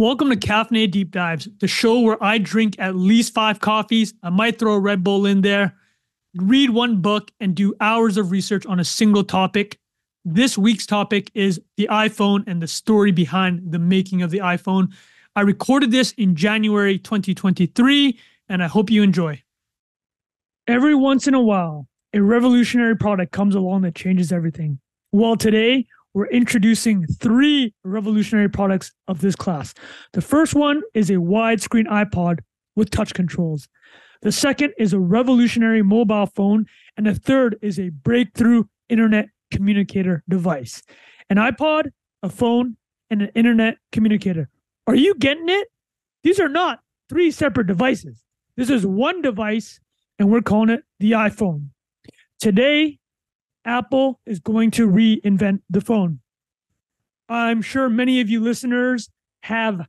Welcome to Caffeinated Deep Dives, the show where I drink at least 5 coffees. I might throw a Red Bull in there, read one book, and do hours of research on a single topic. This week's topic is the iPhone and the story behind the making of the iPhone. I recorded this in January 2023, and I hope you enjoy. Every once in a while, a revolutionary product comes along that changes everything. Well, today, we're introducing 3 revolutionary products of this class. The first one is a widescreen iPod with touch controls. The second is a revolutionary mobile phone. And the third is a breakthrough internet communicator device. An iPod, a phone, and an internet communicator. Are you getting it? These are not 3 separate devices. This is one device, and we're calling it the iPhone. Today, Apple is going to reinvent the phone. I'm sure many of you listeners have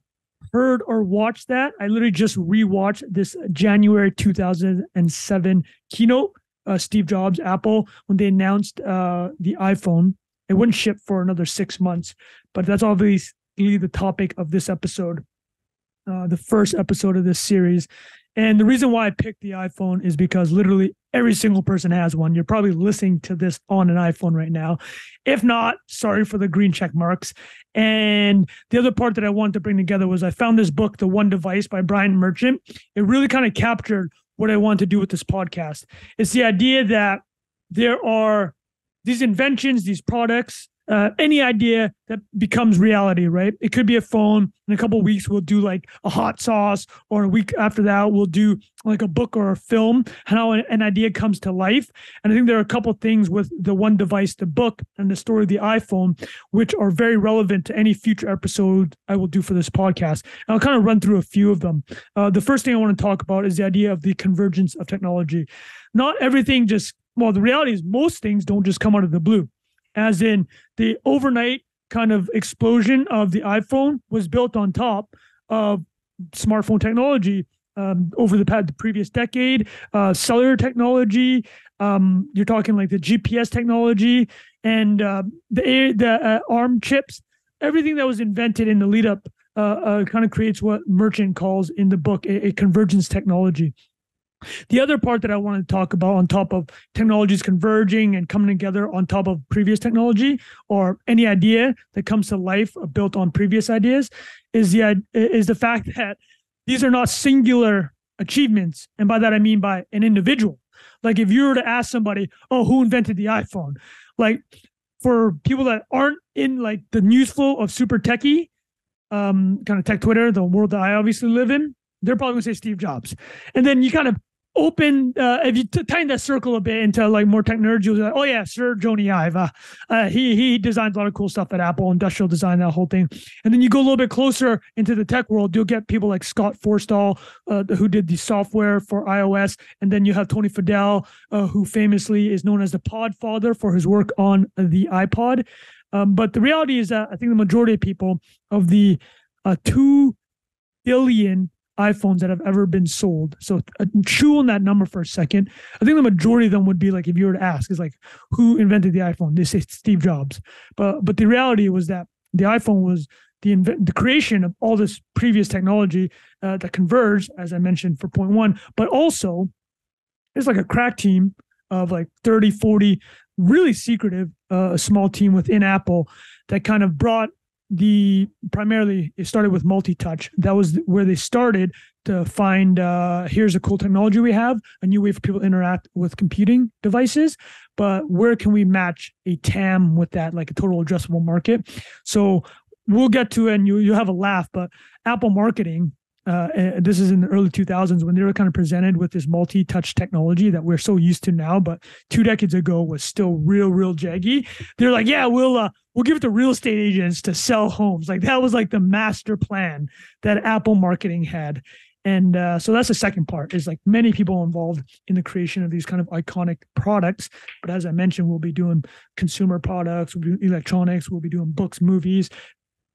heard or watched that. I literally just rewatched this January 2007 keynote, Steve Jobs, Apple, when they announced the iPhone. It wouldn't ship for another 6 months, but that's obviously the topic of this episode, the first episode of this series. And the reason why I picked the iPhone is because literally every single person has one. You're probably listening to this on an iPhone right now. If not, sorry for the green check marks. And the other part that I wanted to bring together was I found this book, The One Device by Brian Merchant. It really kind of captured what I wanted to do with this podcast. It's the idea that there are these inventions, these products, any idea that becomes reality, right? It could be a phone. In a couple of weeks, we'll do like a hot sauce, or a week after that, we'll do like a book or a film, and how an idea comes to life. And I think there are a couple of things with the One Device, the book, and the story of the iPhone, which are very relevant to any future episode I will do for this podcast. And I'll kind of run through a few of them. The first thing I want to talk about is the idea of the convergence of technology. Not everything the reality is most things don't just come out of the blue. As in the overnight kind of explosion of the iPhone was built on top of smartphone technology over the previous decade, cellular technology. You're talking like the GPS technology and the ARM chips. Everything that was invented in the lead up kind of creates what Merchant calls in the book a convergence technology. The other part that I want to talk about on top of technologies converging and coming together on top of previous technology or any idea that comes to life built on previous ideas is the fact that these are not singular achievements. And by that, I mean by an individual. Like if you were to ask somebody, who invented the iPhone? Like for people that aren't in like the news flow of super techie, kind of tech Twitter, the world that I obviously live in, they're probably going to say Steve Jobs. And then you kind of open, if you tighten that circle a bit into like more tech nerds, you'll be like, oh yeah, Sir Jony Ive. He designs a lot of cool stuff at Apple, industrial design, that whole thing. And then you go a little bit closer into the tech world, you'll get people like Scott Forstall, who did the software for iOS. And then you have Tony Fadell, who famously is known as the pod father for his work on the iPod. But the reality is that I think the majority of people, of the 2 billion iPhones that have ever been sold. So chew on that number for a second. I think the majority of them would be like, if you were to ask, is like, who invented the iPhone? They say Steve Jobs. But the reality was that the iPhone was the creation of all this previous technology that converged, as I mentioned, for point 1. But also, it's like a crack team of like 30, 40, really secretive, a small team within Apple that kind of brought primarily it started with multi-touch. That was where they started to find here's a cool technology we have, a new way for people to interact with computing devices, but where can we match a TAM with that, like a total addressable market? So we'll get to it and you'll have a laugh, but Apple marketing, this is in the early 2000s when they were kind of presented with this multi-touch technology that we're so used to now, but 2 decades ago was still real jaggy. They're like, yeah, we'll give it to real estate agents to sell homes. Like that was like the master plan that Apple marketing had. And so that's the second part, is like many people involved in the creation of these kind of iconic products. But as I mentioned, we'll be doing consumer products, we'll be doing electronics, we'll be doing books, movies,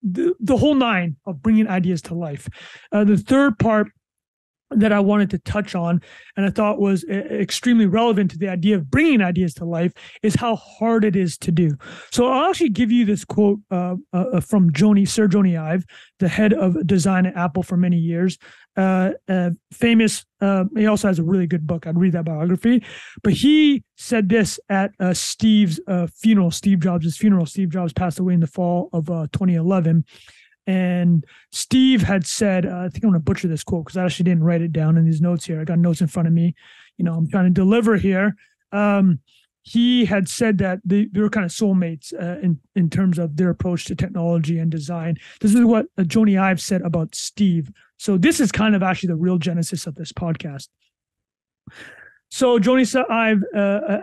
the whole nine of bringing ideas to life. The third part that I wanted to touch on, and I thought was extremely relevant to the idea of bringing ideas to life, is how hard it is to do. So I'll actually give you this quote from Sir Jony Ive, the head of design at Apple for many years. Famous. He also has a really good book. I'd read that biography. But he said this at Steve's funeral, Steve Jobs' funeral. Steve Jobs passed away in the fall of 2011. And Steve had said, I think I'm going to butcher this quote because I actually didn't write it down in these notes here. I got notes in front of me. I'm trying to deliver here. He had said that they were kind of soulmates in terms of their approach to technology and design. This is what Jony Ive said about Steve. So this is kind of actually the real genesis of this podcast. So Jony Ive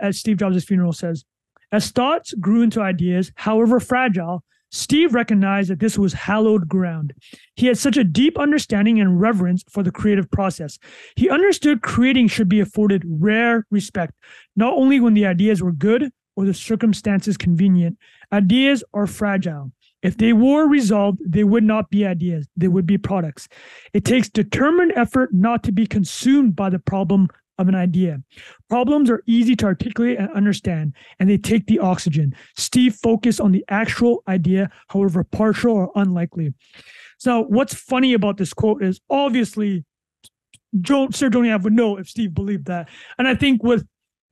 at Steve Jobs' funeral says, as thoughts grew into ideas, however fragile, Steve recognized that this was hallowed ground. He had such a deep understanding and reverence for the creative process. He understood creating should be afforded rare respect, not only when the ideas were good or the circumstances convenient. Ideas are fragile. If they were resolved, they would not be ideas. They would be products. It takes determined effort not to be consumed by the problem of an idea. Problems are easy to articulate and understand, and they take the oxygen. Steve focused on the actual idea, however partial or unlikely. So what's funny about this quote is obviously Sir Jony Ive would know if Steve believed that. And I think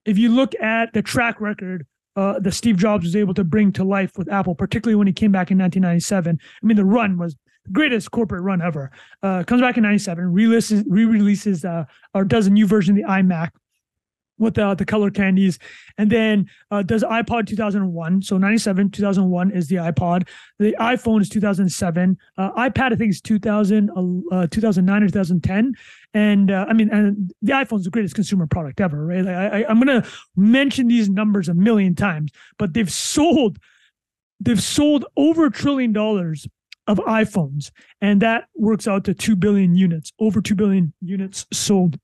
if you look at the track record that Steve Jobs was able to bring to life with Apple, particularly when he came back in 1997, I mean, the run was greatest corporate run ever. Comes back in 97, re-releases or does a new version of the iMac with the color candies, and then does iPod 2001. So 97, 2001 is the iPod. The iPhone is 2007. iPad, I think, is 2009 or 2010. And and the iPhone is the greatest consumer product ever, right? I'm going to mention these numbers a million times, but they've sold over $1 trillion of iPhones, and that works out to 2 billion units, over 2 billion units sold.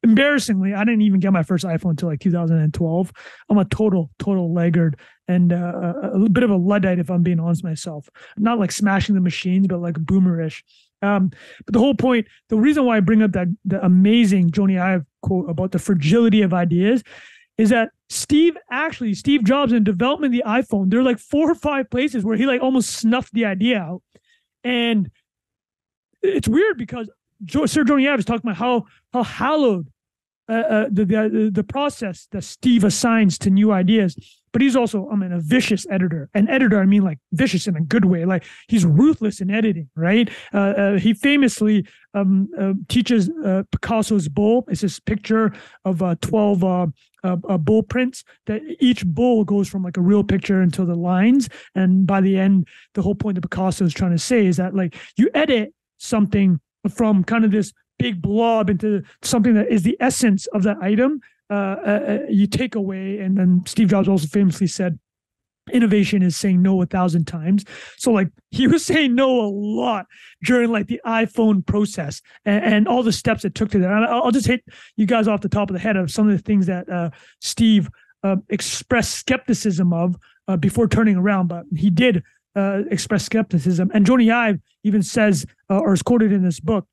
Embarrassingly, I didn't even get my first iPhone until like 2012. I'm a total laggard and a bit of a Luddite, if I'm being honest myself. Not like smashing the machines, but like boomerish. But the whole point, the reason why I bring up the amazing Jony Ive quote about the fragility of ideas is that Steve Jobs in development of the iPhone, there are like 4 or 5 places where he like almost snuffed the idea out. And it's weird because Sir Jony Ive is talking about how hallowed the process that Steve assigns to new ideas. But he's also, a vicious editor. An editor, I mean like vicious in a good way. Like he's ruthless in editing, right? He famously teaches Picasso's bull. It's this picture of 12 bull prints that each bull goes from like a real picture into the lines. And by the end, the whole point that Picasso is trying to say is that like you edit something from kind of this big blob into something that is the essence of that item, you take away. And then Steve Jobs also famously said, innovation is saying no 1,000 times. So like he was saying no a lot during like the iPhone process and all the steps it took to that. And I'll just hit you guys off the top of the head of some of the things that Steve expressed skepticism of before turning around, but he did express skepticism. And Jony Ive even says, or is quoted in this book,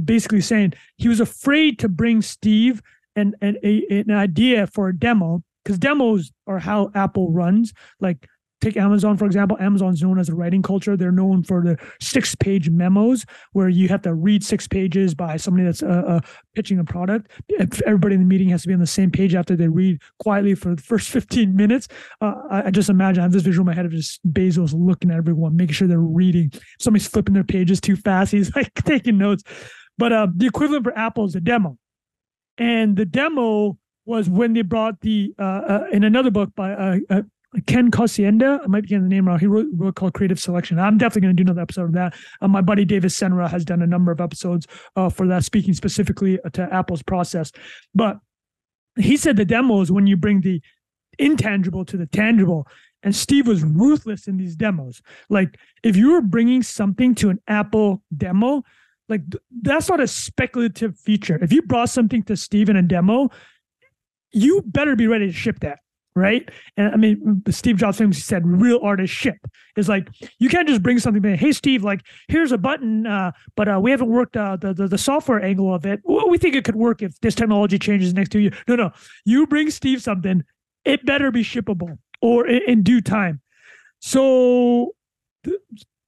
basically saying he was afraid to bring Steve an idea for a demo, because demos are how Apple runs. Like take Amazon, for example. Amazon's known as a writing culture. They're known for the 6-page memos where you have to read 6 pages by somebody that's pitching a product. Everybody in the meeting has to be on the same page after they read quietly for the first 15 minutes. I just imagine, I have this visual in my head of just Bezos looking at everyone, making sure they're reading. Somebody's flipping their pages too fast. He's like taking notes. But the equivalent for Apple is a demo. And the demo was when they brought in another book by Ken Cosienda, I might be getting the name wrong. He wrote a book called Creative Selection. I'm definitely going to do another episode of that. My buddy David Senra has done a number of episodes for that, speaking specifically to Apple's process. But he said the demo is when you bring the intangible to the tangible. And Steve was ruthless in these demos. Like if you were bringing something to an Apple demo, like that's not a speculative feature. If you brought something to Steve in a demo, you better be ready to ship that. right? And I mean, Steve Jobs famously said, real artists ship. Is like, you can't just bring something back. Hey, Steve, like, here's a button, but we haven't worked the software angle of it. Well, we think it could work if this technology changes next 2 years. No. You bring Steve something, it better be shippable or in due time. So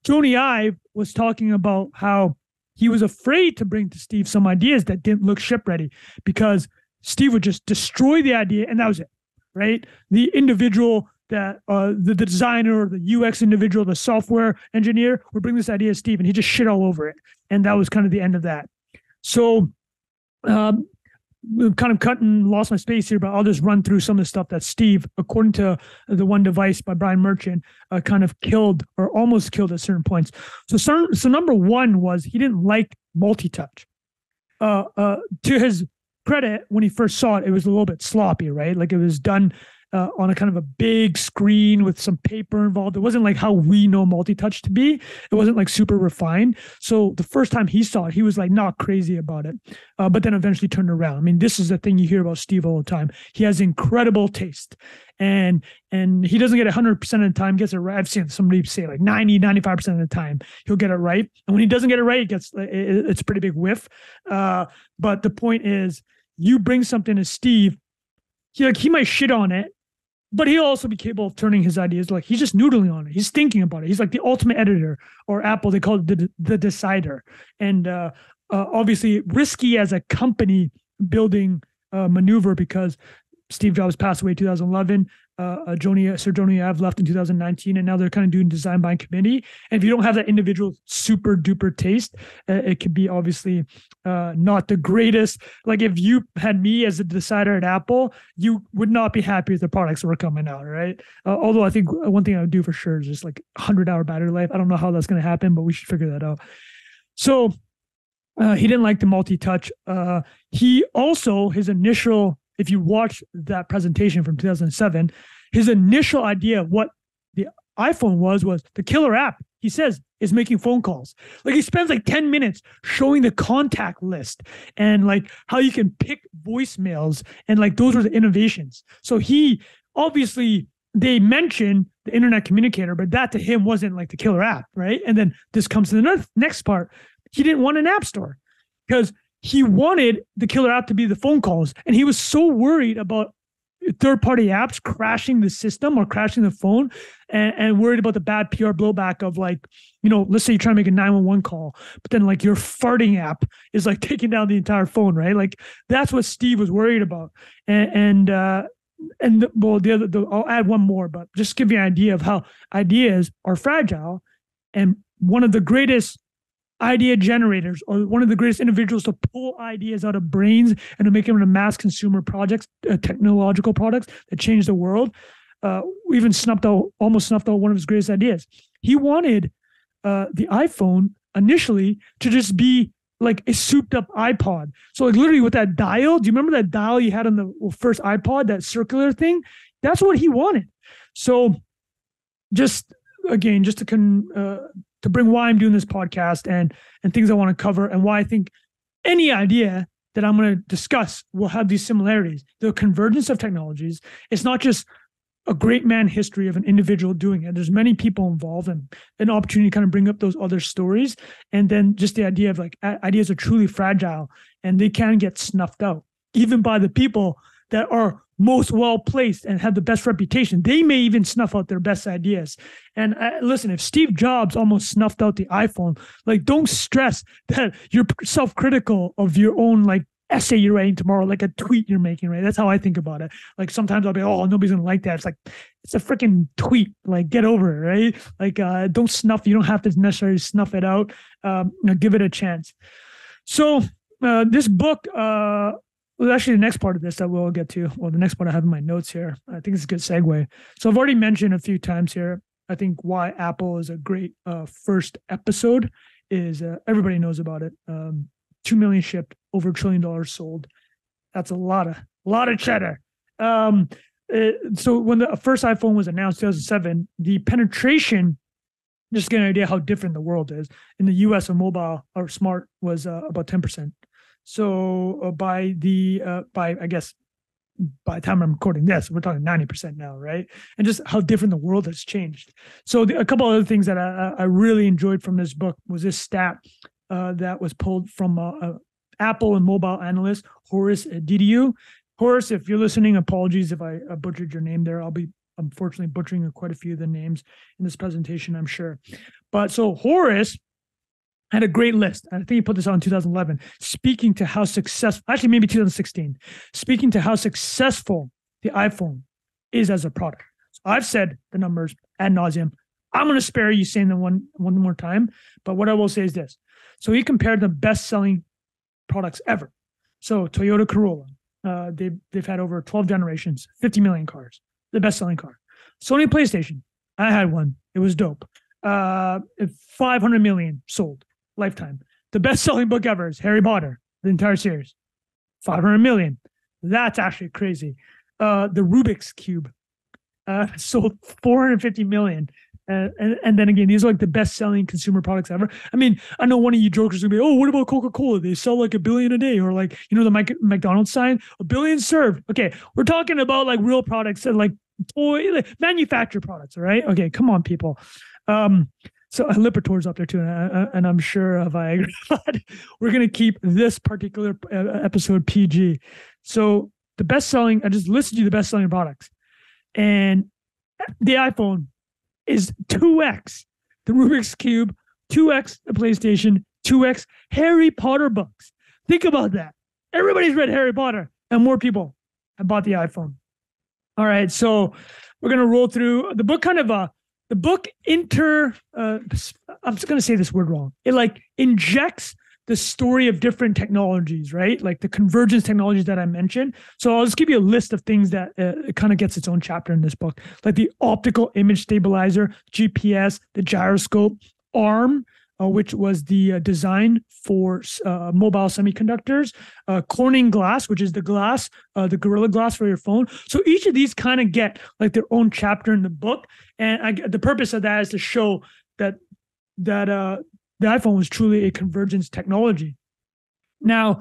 Joni Ive was talking about how he was afraid to bring to Steve some ideas that didn't look ship ready because Steve would just destroy the idea and that was it, right? The individual that the designer or the UX individual, the software engineer would bring this idea to Steve and he just shit all over it. And that was kind of the end of that. So kind of lost my space here, but I'll just run through some of the stuff that Steve, according to the One Device by Brian Merchant, kind of killed or almost killed at certain points. So number one was he didn't like multi-touch. To his credit, when he first saw it was a little bit sloppy, right? Like it was done on a kind of a big screen with some paper involved. It wasn't like how we know multi-touch to be. It wasn't like super refined. So the first time he saw it, he was like not crazy about it, but then eventually turned around. I mean, this is the thing you hear about Steve all the time. He has incredible taste and he doesn't get 100% of the time, gets it right. I've seen somebody say like 90, 95% of the time he'll get it right. And when he doesn't get it right, it's a pretty big whiff. But the point is, you bring something to Steve, he might shit on it, but he'll also be capable of turning his ideas. Like he's just noodling on it. He's thinking about it. He's like the ultimate editor, or Apple, they call it the decider. And obviously risky as a company building maneuver because Steve Jobs passed away in 2011. Sir Joni Ive left in 2019, and now they're kind of doing design by committee. And if you don't have that individual super duper taste, it could be obviously not the greatest. Like if you had me as a decider at Apple, you would not be happy with the products that were coming out, right? Although I think one thing I would do for sure is just like 100-hour battery life. I don't know how that's going to happen, but we should figure that out. So he didn't like the multi-touch. He also, his initial, if you watch that presentation from 2007, his initial idea of what the iPhone was the killer app, he says, is making phone calls. Like he spends like 10 minutes showing the contact list and like how you can pick voicemails. And like those were the innovations. So he obviously, they mentioned the internet communicator, but that to him wasn't like the killer app, right? And then this comes to the next part. He didn't want an app store because he wanted the killer app to be the phone calls. And he was so worried about third-party apps crashing the system or crashing the phone and worried about the bad PR blowback of like, let's say you're trying to make a 911 call, but then like your farting app is like taking down the entire phone, right? Like that's what Steve was worried about. I'll add one more, but just give you an idea of how ideas are fragile. And one of the greatest idea generators, or one of the greatest individuals to pull ideas out of brains and to make them into mass consumer projects, technological products that change the world. We even almost snuffed out one of his greatest ideas. He wanted the iPhone initially to just be like a souped up iPod. So like literally with that dial, do you remember that dial you had on the first iPod, that circular thing? That's what he wanted. So just to bring why I'm doing this podcast and things I want to cover and why I think any idea that I'm going to discuss will have these similarities. The convergence of technologies. It's not just a great man history of an individual doing it. There's many people involved and an opportunity to kind of bring up those other stories. And then just the idea of like ideas are truly fragile and they can get snuffed out, even by the people that are most well-placed and have the best reputation. They may even snuff out their best ideas. And listen, if Steve Jobs almost snuffed out the iPhone, like don't stress that you're self-critical of your own like essay you're writing tomorrow, like a tweet you're making, right? That's how I think about it. Like sometimes I'll be, oh, nobody's gonna like that. It's like, it's a freaking tweet. Like get over it, right? Like don't snuff. You don't have to necessarily snuff it out. Give it a chance. So this book, well, actually, the next part of this that we'll get to, well, the next part I have in my notes here, I think it's a good segue. So I've already mentioned a few times here, I think why Apple is a great first episode is everybody knows about it. 2 million shipped, over $1 trillion sold. That's a lot of cheddar. So when the first iPhone was announced, 2007, the penetration, just to get an idea how different the world is, in the US of mobile or smart was about 10%. So by I guess by the time I'm recording this, we're talking 90% now, right? And just how different the world has changed. So a couple other things that I really enjoyed from this book was this stat that was pulled from Apple and mobile analyst Horace Didiu. Horace, if you're listening, apologies if I butchered your name there. I'll be unfortunately butchering quite a few of the names in this presentation, I'm sure. But so Horace had a great list. I think he put this on in 2011, speaking to how successful, actually maybe 2016, speaking to how successful the iPhone is as a product. So I've said the numbers ad nauseum. I'm going to spare you saying them one more time, but what I will say is this. So he compared the best-selling products ever. So Toyota Corolla, they've had over 12 generations, 50 million cars, the best-selling car. Sony PlayStation, I had one. It was dope. 500 million sold lifetime. The best-selling book ever is Harry Potter, the entire series. 500 million. That's actually crazy. The Rubik's Cube sold 450 million. And then again, these are like the best-selling consumer products ever. I mean, I know one of you jokers will be, oh, what about Coca-Cola? They sell like 1 billion a day, or like, you know, the McDonald's sign, 1 billion served. Okay, we're talking about like real products and like manufactured products, all right? Okay, come on, people. So Lipitor's up there too, and I'm sure if I agree, we're gonna keep this particular episode PG. So the best-selling, I just listed you the best-selling products, and the iPhone is 2x the Rubik's Cube, 2x the PlayStation, 2x Harry Potter books. Think about that. Everybody's read Harry Potter, and more people have bought the iPhone. All right, so we're gonna roll through the book. The book I'm just gonna say this word wrong. It like injects the story of different technologies, right? Like the convergence technologies that I mentioned. So I'll just give you a list of things that it kind of gets its own chapter in this book, like the optical image stabilizer, GPS, the gyroscope, ARM, which was the design for mobile semiconductors, Corning glass, which is the glass, the Gorilla Glass for your phone. So each of these kind of get like their own chapter in the book. And the purpose of that is to show that the iPhone was truly a convergence technology. Now,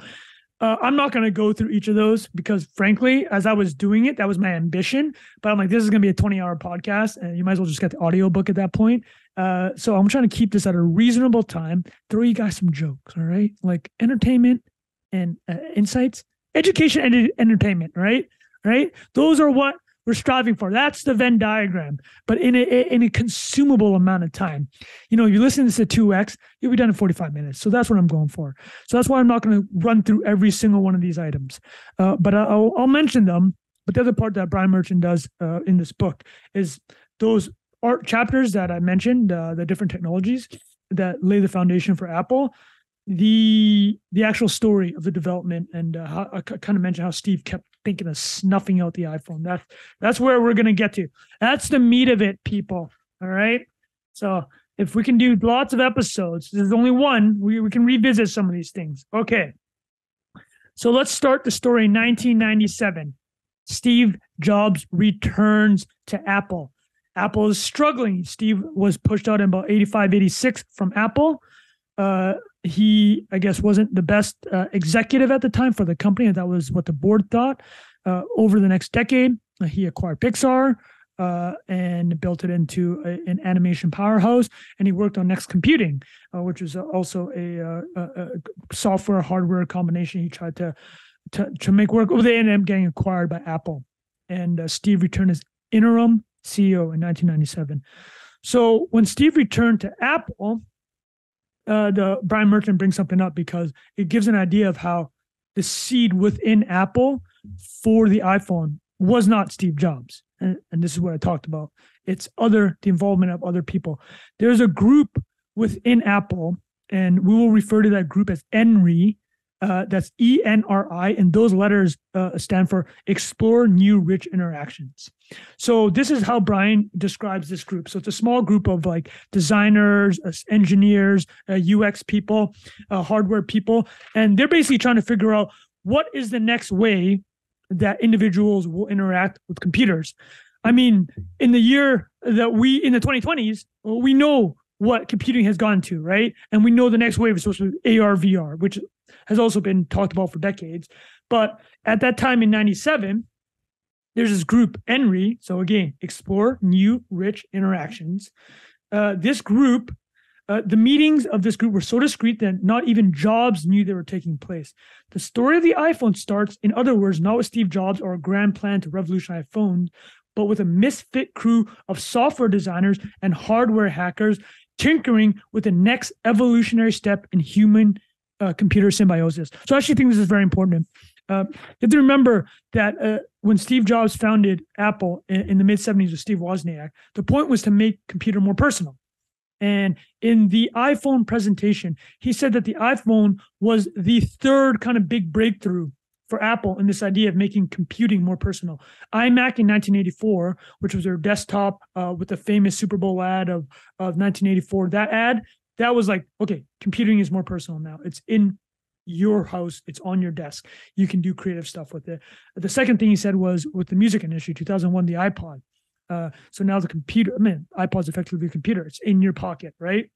I'm not going to go through each of those because, frankly, as I was doing it, that was my ambition. But I'm like, this is going to be a 20-hour podcast, and you might as well just get the audiobook at that point. So I'm trying to keep this at a reasonable time, throw you guys some jokes, all right? Like entertainment and insights, education and entertainment, right? Right? Those are what we're striving for. That's the Venn diagram, but in a consumable amount of time. You know, you listen to 2x, you'll be done in 45 minutes. So that's what I'm going for. So that's why I'm not going to run through every single one of these items, but I'll mention them. But the other part that Brian Merchant does in this book is those art chapters that I mentioned, the different technologies that lay the foundation for Apple, the actual story of the development, and how I kind of mentioned how Steve kept thinking of snuffing out the iPhone. That's where we're going to get to. That's the meat of it, people. All right. So if we can do lots of episodes, there's only one, we can revisit some of these things. Okay. So let's start the story. 1997. Steve Jobs returns to Apple. Apple is struggling. Steve was pushed out in about 85, 86 from Apple. He, I guess, wasn't the best executive at the time for the company, and that was what the board thought. Over the next decade, he acquired Pixar and built it into an animation powerhouse, and he worked on Next Computing, which was also a software hardware combination he tried to make work. Well, they ended up getting acquired by Apple, and Steve returned as interim CEO in 1997. So when Steve returned to Apple, the Brian Merchant brings something up because it gives an idea of how the seed within Apple for the iPhone was not Steve Jobs. And this is what I talked about. It's the involvement of other people. There's a group within Apple, and we will refer to that group as ENRI. That's ENRI, and those letters stand for Explore New Rich Interactions. So this is how Brian describes this group. So it's a small group of like designers, engineers, UX people, hardware people, and they're basically trying to figure out what is the next way that individuals will interact with computers. I mean, in the 2020s, we know what computing has gone to, right? And we know the next wave is supposed to be AR, VR, which has also been talked about for decades. But at that time in 97, there's this group, ENRI. So again, explore new, rich interactions. This group, the meetings of this group were so discreet that not even Jobs knew they were taking place. The story of the iPhone starts, in other words, not with Steve Jobs or a grand plan to revolutionize phones, but with a misfit crew of software designers and hardware hackers tinkering with the next evolutionary step in human computer symbiosis. So I actually think this is very important. You have to remember that when Steve Jobs founded Apple in the mid-70s with Steve Wozniak, the point was to make computer more personal. And in the iPhone presentation, he said that the iPhone was the third kind of big breakthrough for Apple in this idea of making computing more personal. iMac in 1984, which was their desktop with the famous Super Bowl ad of 1984, that ad, that was like, okay, computing is more personal now. It's in your house, it's on your desk. You can do creative stuff with it. The second thing he said was with the music industry, 2001, the iPod. So now the computer, iPod's effectively a computer. It's in your pocket, right?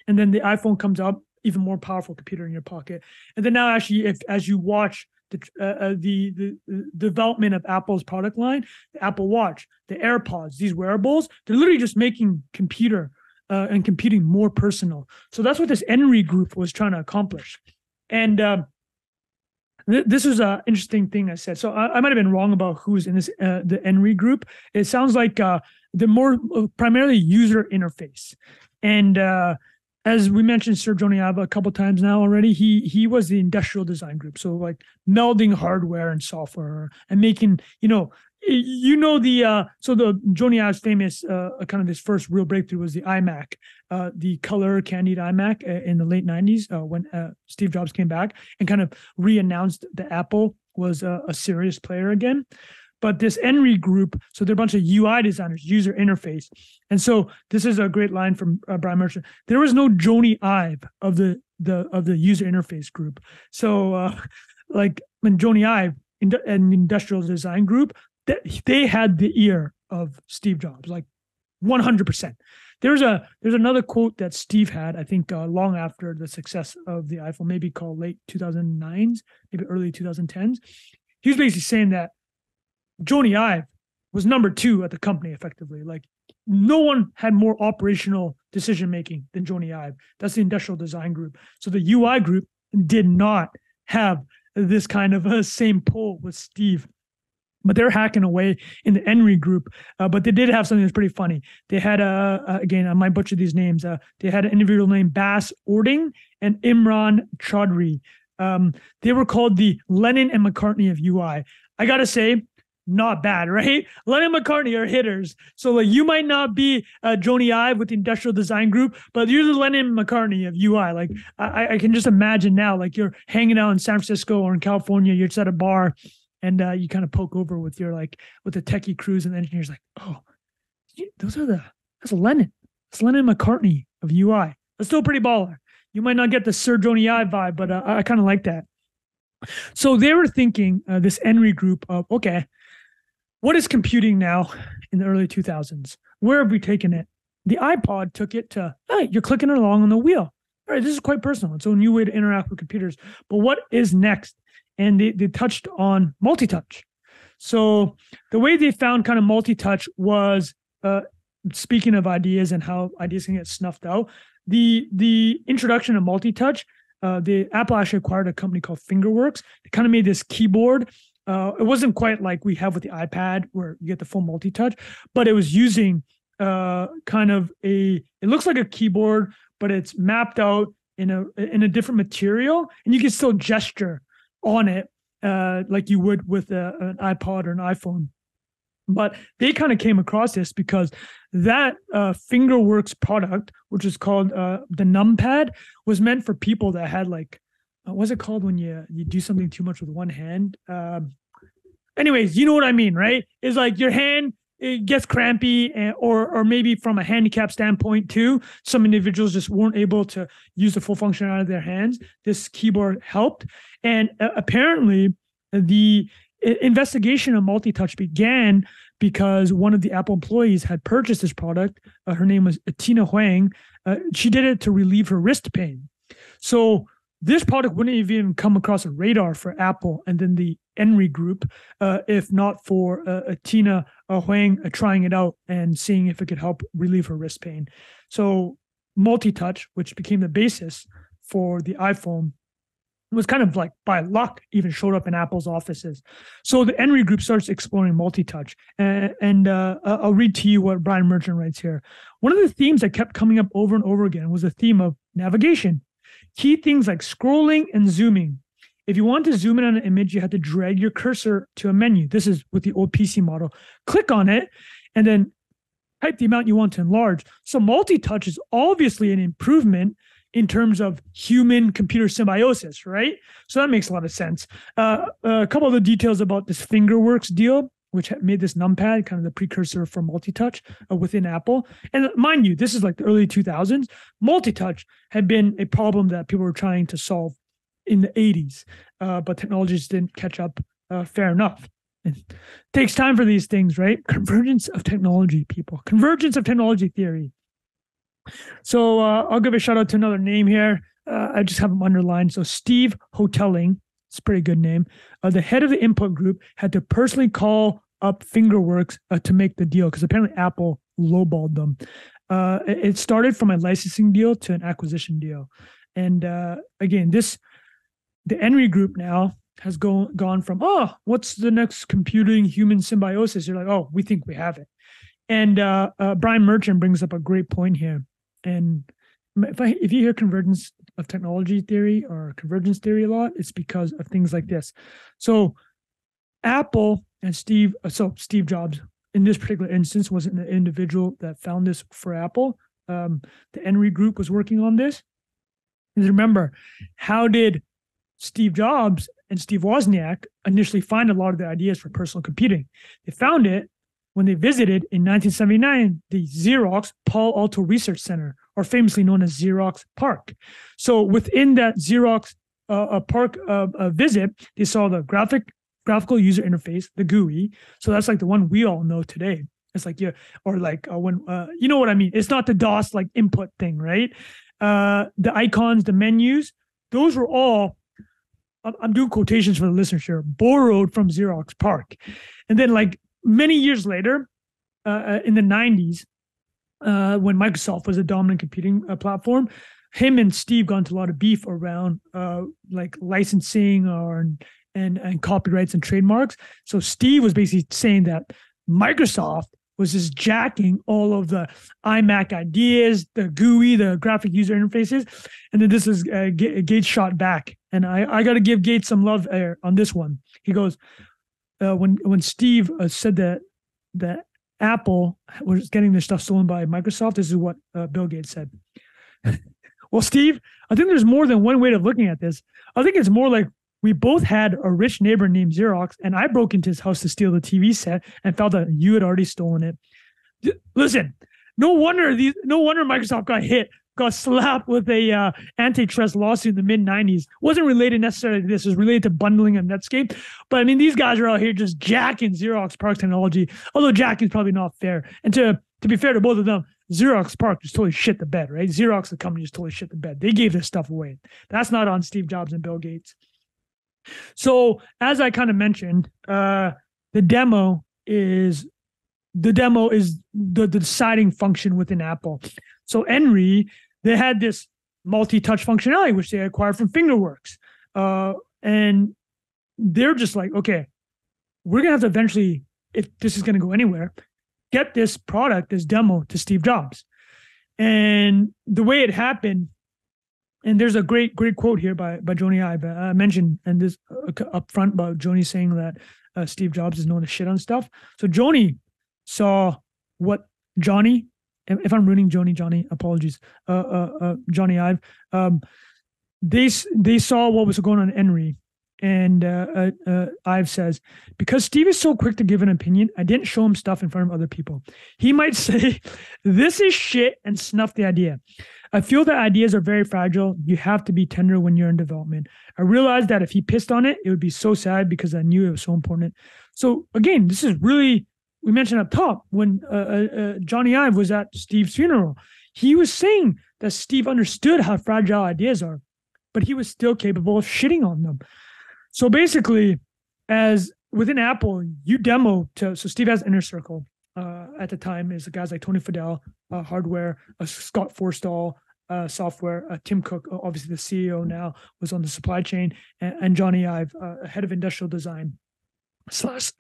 And then the iPhone comes up, even more powerful computer in your pocket. And then now, actually, as you watch the development of Apple's product line, the Apple Watch, the AirPods, these wearables, they're literally just making computer and computing more personal. So that's what this ENRI group was trying to accomplish. And this is an interesting thing I said. So I might have been wrong about who's in this the ENRI group. It sounds like the more primarily user interface. And as we mentioned, Sir Jony Ive a couple times now already, he was the industrial design group. So like melding hardware and software and making, so the Jony Ive's famous kind of his first real breakthrough was the iMac, the color candied iMac in the late 90s when Steve Jobs came back and kind of re-announced that Apple was a serious player again. But this ENRI group, so they're a bunch of UI designers, user interface. And so this is a great line from Brian Merchant. There was no Jony Ive of the user interface group. So like when Jony Ive and industrial design group, they had the ear of Steve Jobs, like 100%. There's another quote that Steve had, I think, long after the success of the iPhone, maybe called late 2009s, maybe early 2010s. He was basically saying that Jony Ive was number 2 at the company, effectively. Like no one had more operational decision making than Jony Ive. That's the industrial design group. So the UI group did not have this kind of same pull with Steve. But they're hacking away in the ENRI group. But they did have something that's pretty funny. They had, again, I might butcher these names. They had an individual named Bas Ording and Imran Chaudhry. They were called the Lennon and McCartney of UI. I got to say, not bad, right? Lennon and McCartney are hitters. So like you might not be Jony Ive with the industrial design group, but you're the Lennon and McCartney of UI. Like I can just imagine now, like you're hanging out in San Francisco or in California, you're just at a bar, and you kind of poke over with your with the techie crews and the engineers, like, oh, that's Lennon. It's Lennon and McCartney of UI. That's still pretty baller. You might not get the Sir Jony Ive vibe, but I kind of like that. So they were thinking, this ENRI group of, okay, what is computing now in the early 2000s? Where have we taken it? The iPod took it to, hey, you're clicking along on the wheel. All right, this is quite personal. It's a new way to interact with computers. But what is next? And they touched on multi-touch. So the way they found kind of multi-touch was, speaking of ideas and how ideas can get snuffed out, the introduction of multi-touch, the Apple actually acquired a company called Fingerworks. They kind of made this keyboard. It wasn't quite like we have with the iPad where you get the full multi-touch, but it was using kind of it looks like a keyboard, but it's mapped out in a different material, and you can still gesture on it like you would with an iPod or an iPhone. But they kind of came across this because that Fingerworks product, which is called the numpad, was meant for people that had what's it called when you do something too much with one hand? Anyways, you know what I mean, right? It's like your hand, it gets crampy, or maybe from a handicap standpoint too, some individuals just weren't able to use the full function out of their hands. This keyboard helped. And apparently the investigation of multi-touch began because one of the Apple employees had purchased this product. Her name was Tina Huang. She did it to relieve her wrist pain. So this product wouldn't even come across a radar for Apple and then the Henry Group, if not for Tina Huang trying it out and seeing if it could help relieve her wrist pain. So multi-touch, which became the basis for the iPhone, was kind of like by luck even showed up in Apple's offices. So the Henry Group starts exploring multi-touch. And I'll read to you what Brian Merchant writes here. One of the themes that kept coming up over and over again was the theme of navigation. Key things like scrolling and zooming. If you want to zoom in on an image, you have to drag your cursor to a menu. This is with the old PC model. Click on it and then type the amount you want to enlarge. So multi-touch is obviously an improvement in terms of human-computer symbiosis, right? So that makes a lot of sense. A couple of the details about this Fingerworks deal, which made this numpad kind of the precursor for multi-touch within Apple. And mind you, this is like the early 2000s. Multi-touch had been a problem that people were trying to solve in the 80s, but technologies didn't catch up fair enough. It takes time for these things, right? Convergence of technology, people. Convergence of technology theory. So I'll give a shout out to another name here. I just have them underlined. So Steve Hotelling, it's a pretty good name. The head of the input group had to personally call up Fingerworks to make the deal because apparently Apple lowballed them. It started from a licensing deal to an acquisition deal. And again, the Henry Group now has gone from, oh, what's the next computing human symbiosis? You're like, oh, we think we have it. And Brian Merchant brings up a great point here. And if you hear convergence of technology theory or convergence theory a lot, it's because of things like this. So Apple and Steve Jobs, in this particular instance, wasn't an individual that found this for Apple. The Henry Group was working on this. And remember, how did Steve Jobs and Steve Wozniak initially find a lot of the ideas for personal computing? They found it when they visited in 1979 the Xerox Palo Alto Research Center, or famously known as Xerox PARC. So within that Xerox PARC visit, they saw the graphical user interface, the GUI. So that's like the one we all know today. It's like, yeah, or like when, you know what I mean? It's not the DOS like input thing, right? The icons, the menus, those were all, I'm doing quotations for the listeners here, borrowed from Xerox PARC. And then like many years later, in the 90s, when Microsoft was a dominant computing platform, him and Steve got into a lot of beef around like licensing and copyrights and trademarks. So Steve was basically saying that Microsoft was just jacking all of the iMac ideas, the GUI, the graphic user interfaces. And then this is Gates shot back. And I got to give Gates some love on this one. He goes, when Steve said that Apple was getting their stuff stolen by Microsoft, this is what Bill Gates said. Well, Steve, I think there's more than one way of looking at this. I think it's more like we both had a rich neighbor named Xerox, and I broke into his house to steal the TV set and found that you had already stolen it. Listen, no wonder Microsoft got slapped with a antitrust lawsuit in the mid-90s. Wasn't related necessarily to this. It was related to bundling of Netscape. But I mean, these guys are out here just jacking Xerox PARC technology, although jacking is probably not fair. And to be fair to both of them, Xerox PARC just totally shit the bed, right? Xerox, the company, just totally shit the bed. They gave this stuff away. That's not on Steve Jobs and Bill Gates. So as I kind of mentioned, the demo is the deciding function within Apple. So Henry, they had this multi-touch functionality, which they acquired from Fingerworks. And they're just like, okay, we're going to have to eventually, if this is going to go anywhere, get this product, this demo to Steve Jobs. And the way it happened, and there's a great quote here by Jony Ive. I mentioned, and this up front about Jony saying that Steve Jobs is known to shit on stuff. So Jony saw what Johnny, if I'm ruining Johnny, apologies, Jony Ive. They saw what was going on in Henry. And Ive says, because Steve is so quick to give an opinion, I didn't show him stuff in front of other people. He might say, this is shit, and snuff the idea. I feel that ideas are very fragile. You have to be tender when you're in development. I realized that if he pissed on it, it would be so sad because I knew it was so important. So again, this is really, we mentioned up top, when Jony Ive was at Steve's funeral, he was saying that Steve understood how fragile ideas are. but he was still capable of shitting on them. So basically, as within Apple, you demo so Steve has Inner Circle. At the time is guys like Tony Fadell, hardware, Scott Forstall, software, Tim Cook, obviously the CEO now, was on the supply chain, and Johnny Ive, head of industrial design slash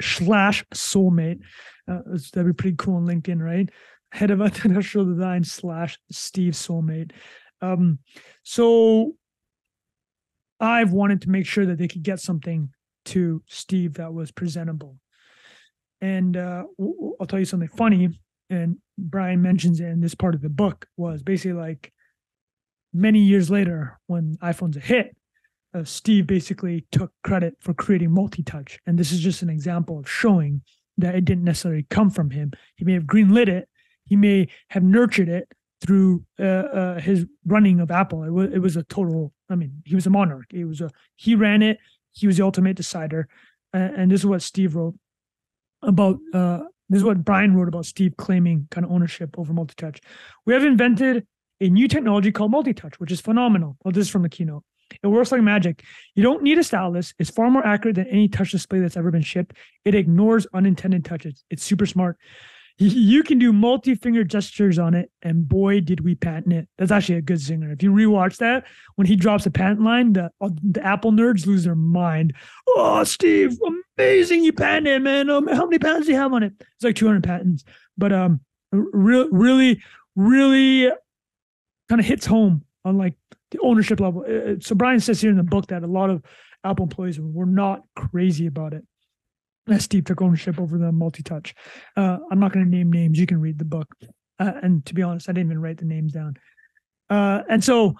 soulmate. That'd be pretty cool on LinkedIn, right? Head of industrial design slash Steve soulmate. So I've wanted to make sure that they could get something to Steve that was presentable. And I'll tell you something funny, and Brian mentions it in this part of the book, was basically like many years later when iPhone's a hit, Steve basically took credit for creating multi-touch. And this is just an example of showing that it didn't necessarily come from him. He may have greenlit it. He may have nurtured it through his running of Apple. It was a total, I mean, he was a monarch. He ran it. He was the ultimate decider. And this is what Steve wrote about, this is what Brian wrote about Steve claiming kind of ownership over multi-touch. We have invented a new technology called multi-touch, which is phenomenal. Well, this is from the keynote. It works like magic. You don't need a stylus. It's far more accurate than any touch display that's ever been shipped. It ignores unintended touches. It's super smart. You can do multi-finger gestures on it, and boy, did we patent it. That's actually a good singer. If you rewatch that, when he drops a patent line, the Apple nerds lose their mind. Oh, Steve, amazing, you patented it, man. How many patents do you have on it? It's like 200 patents. But really kind of hits home on like the ownership level. So Brian says here in the book that a lot of Apple employees were not crazy about it. Steve took ownership over the multi-touch. I'm not going to name names. You can read the book. And to be honest, I didn't even write the names down. And so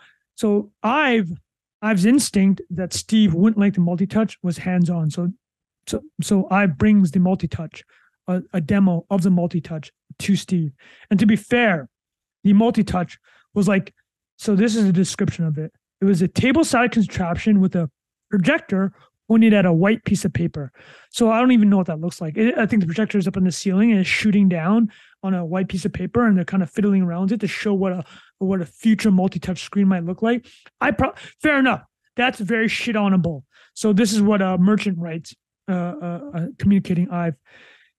Ive's instinct that Steve wouldn't like the multi-touch was hands-on. So Ive brings the multi-touch, a demo of the multi-touch to Steve. And to be fair, the multi-touch was like, so this is a description of it. It was a table-side contraption with a projector pointed at a white piece of paper. So I don't even know what that looks like. I think the projector is up in the ceiling and it's shooting down on a white piece of paper, and they're kind of fiddling around it to show what a future multi-touch screen might look like. Fair enough. That's very shit-onable. So this is what a merchant writes, communicating Ive.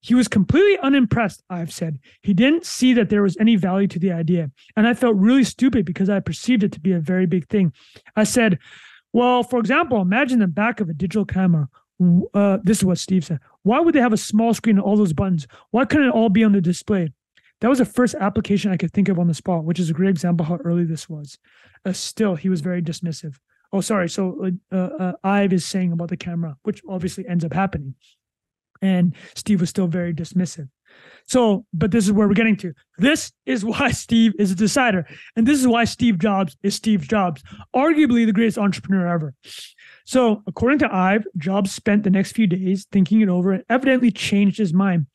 He was completely unimpressed, Ive said. He didn't see that there was any value to the idea. And I felt really stupid because I perceived it to be a very big thing. I said, well, for example, imagine the back of a digital camera. This is what Steve said. Why would they have a small screen and all those buttons? Why couldn't it all be on the display? That was the first application I could think of on the spot, which is a great example how early this was. Still, he was very dismissive. Oh, sorry. So Ive is saying about the camera, which obviously ends up happening. And Steve was still very dismissive. So, but this is where we're getting to. This is why Steve is a decider. And this is why Steve Jobs is Steve Jobs, arguably the greatest entrepreneur ever. So, according to Ive, Jobs spent the next few days thinking it over and evidently changed his mind.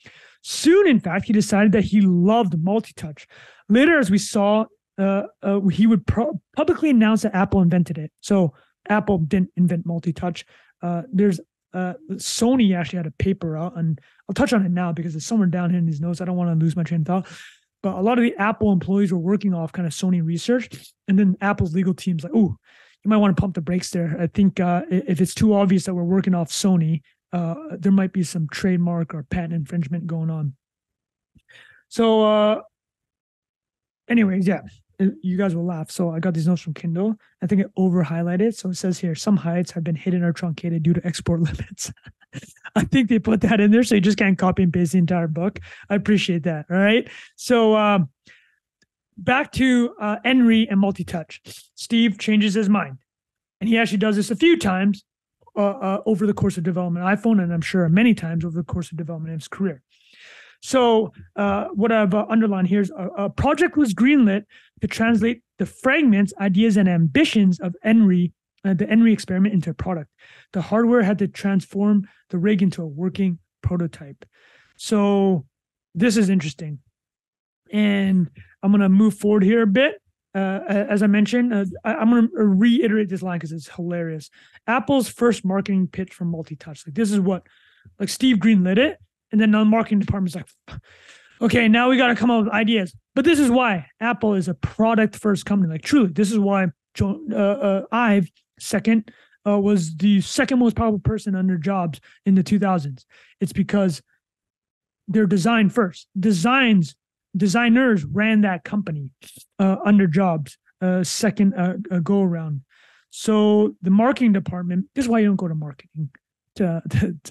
Soon, in fact, he decided that he loved multi-touch. Later, as we saw, he would publicly announce that Apple invented it. So, Apple didn't invent multi-touch. Sony actually had a paper out, and I'll touch on it now because it's somewhere down here in these notes. I don't want to lose my train of thought. But a lot of the Apple employees were working off kind of Sony research, and then Apple's legal team's like, "Oh, you might want to pump the brakes there. I think if it's too obvious that we're working off Sony, there might be some trademark or patent infringement going on." So, anyways, yeah. You guys will laugh. So I got these notes from Kindle. I think it over highlighted. So it says here, some heights have been hidden or truncated due to export limits. I think they put that in there so you just can't copy and paste the entire book. I appreciate that. All right. So back to Henry and multi-touch. Steve changes his mind. And he actually does this a few times over the course of development of iPhone, and I'm sure many times over the course of development of his career. So what I've underlined here is a project was greenlit to translate the fragments, ideas, and ambitions of the Henry experiment into a product. The hardware had to transform the rig into a working prototype. So this is interesting. And I'm going to move forward here a bit. As I mentioned, I'm going to reiterate this line because it's hilarious. Apple's first marketing pitch for multi-touch. Like this is what, like Steve greenlit it. And then the marketing department's like, okay, now we got to come up with ideas. But this is why Apple is a product-first company. Like truly, this is why Ive Second, was the second most powerful person under Jobs in the 2000s. It's because they're design first. Designers ran that company under Jobs, second go around. So the marketing department, this is why you don't go to marketing to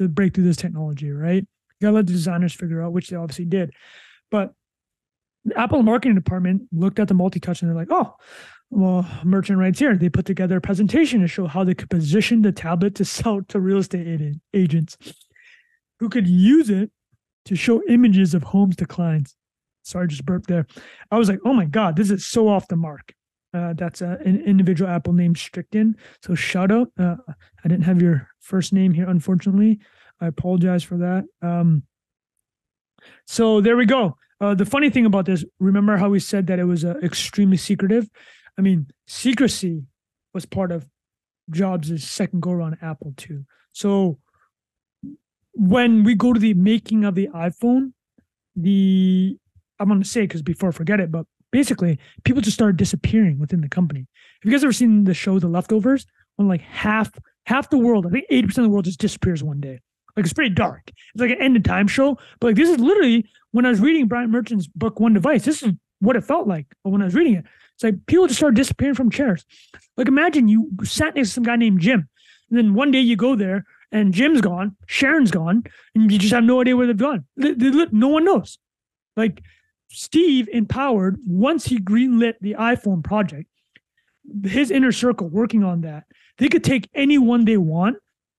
break through this technology, right? You gotta let the designers figure out, which they obviously did. But the Apple marketing department looked at the multi-touch and they're like, oh, well, merchant rights here. They put together a presentation to show how they could position the tablet to sell to real estate agents who could use it to show images of homes to clients. Sorry, just burped there. I was like, oh my God, this is so off the mark. That's an individual Apple named Strickton. So shout out. I didn't have your first name here, unfortunately. I apologize for that. So there we go. The funny thing about this, remember how we said that it was extremely secretive? I mean, secrecy was part of Jobs' second go-around at Apple too. So when we go to the making of the iPhone, I'm going to say, because before I forget it, but basically people just started disappearing within the company. Have you guys ever seen the show The Leftovers? When like half the world, I think 80% of the world just disappears one day. Like, it's pretty dark. It's like an end of time show. But like, this is literally, when I was reading Brian Merchant's book, One Device, this is what it felt like when I was reading it. It's like people just started disappearing from chairs. Like, imagine you sat next to some guy named Jim. And then one day you go there and Jim's gone, Sharon's gone, and you just have no idea where they've gone. No one knows. Like, Steve empowered, once he greenlit the iPhone project, his inner circle working on that, they could take anyone they want,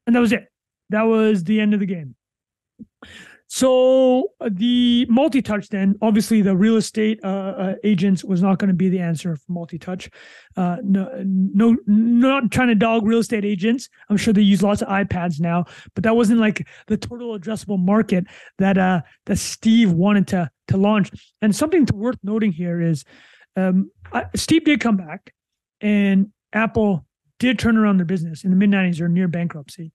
and that was it. That was the end of the game. So the multi-touch, then obviously the real estate agents was not going to be the answer for multi-touch. No, not trying to dog real estate agents. I'm sure they use lots of iPads now, but that wasn't like the total addressable market that Steve wanted to launch. And something worth noting here is Steve did come back, and Apple did turn around their business in the mid-90s or near bankruptcy.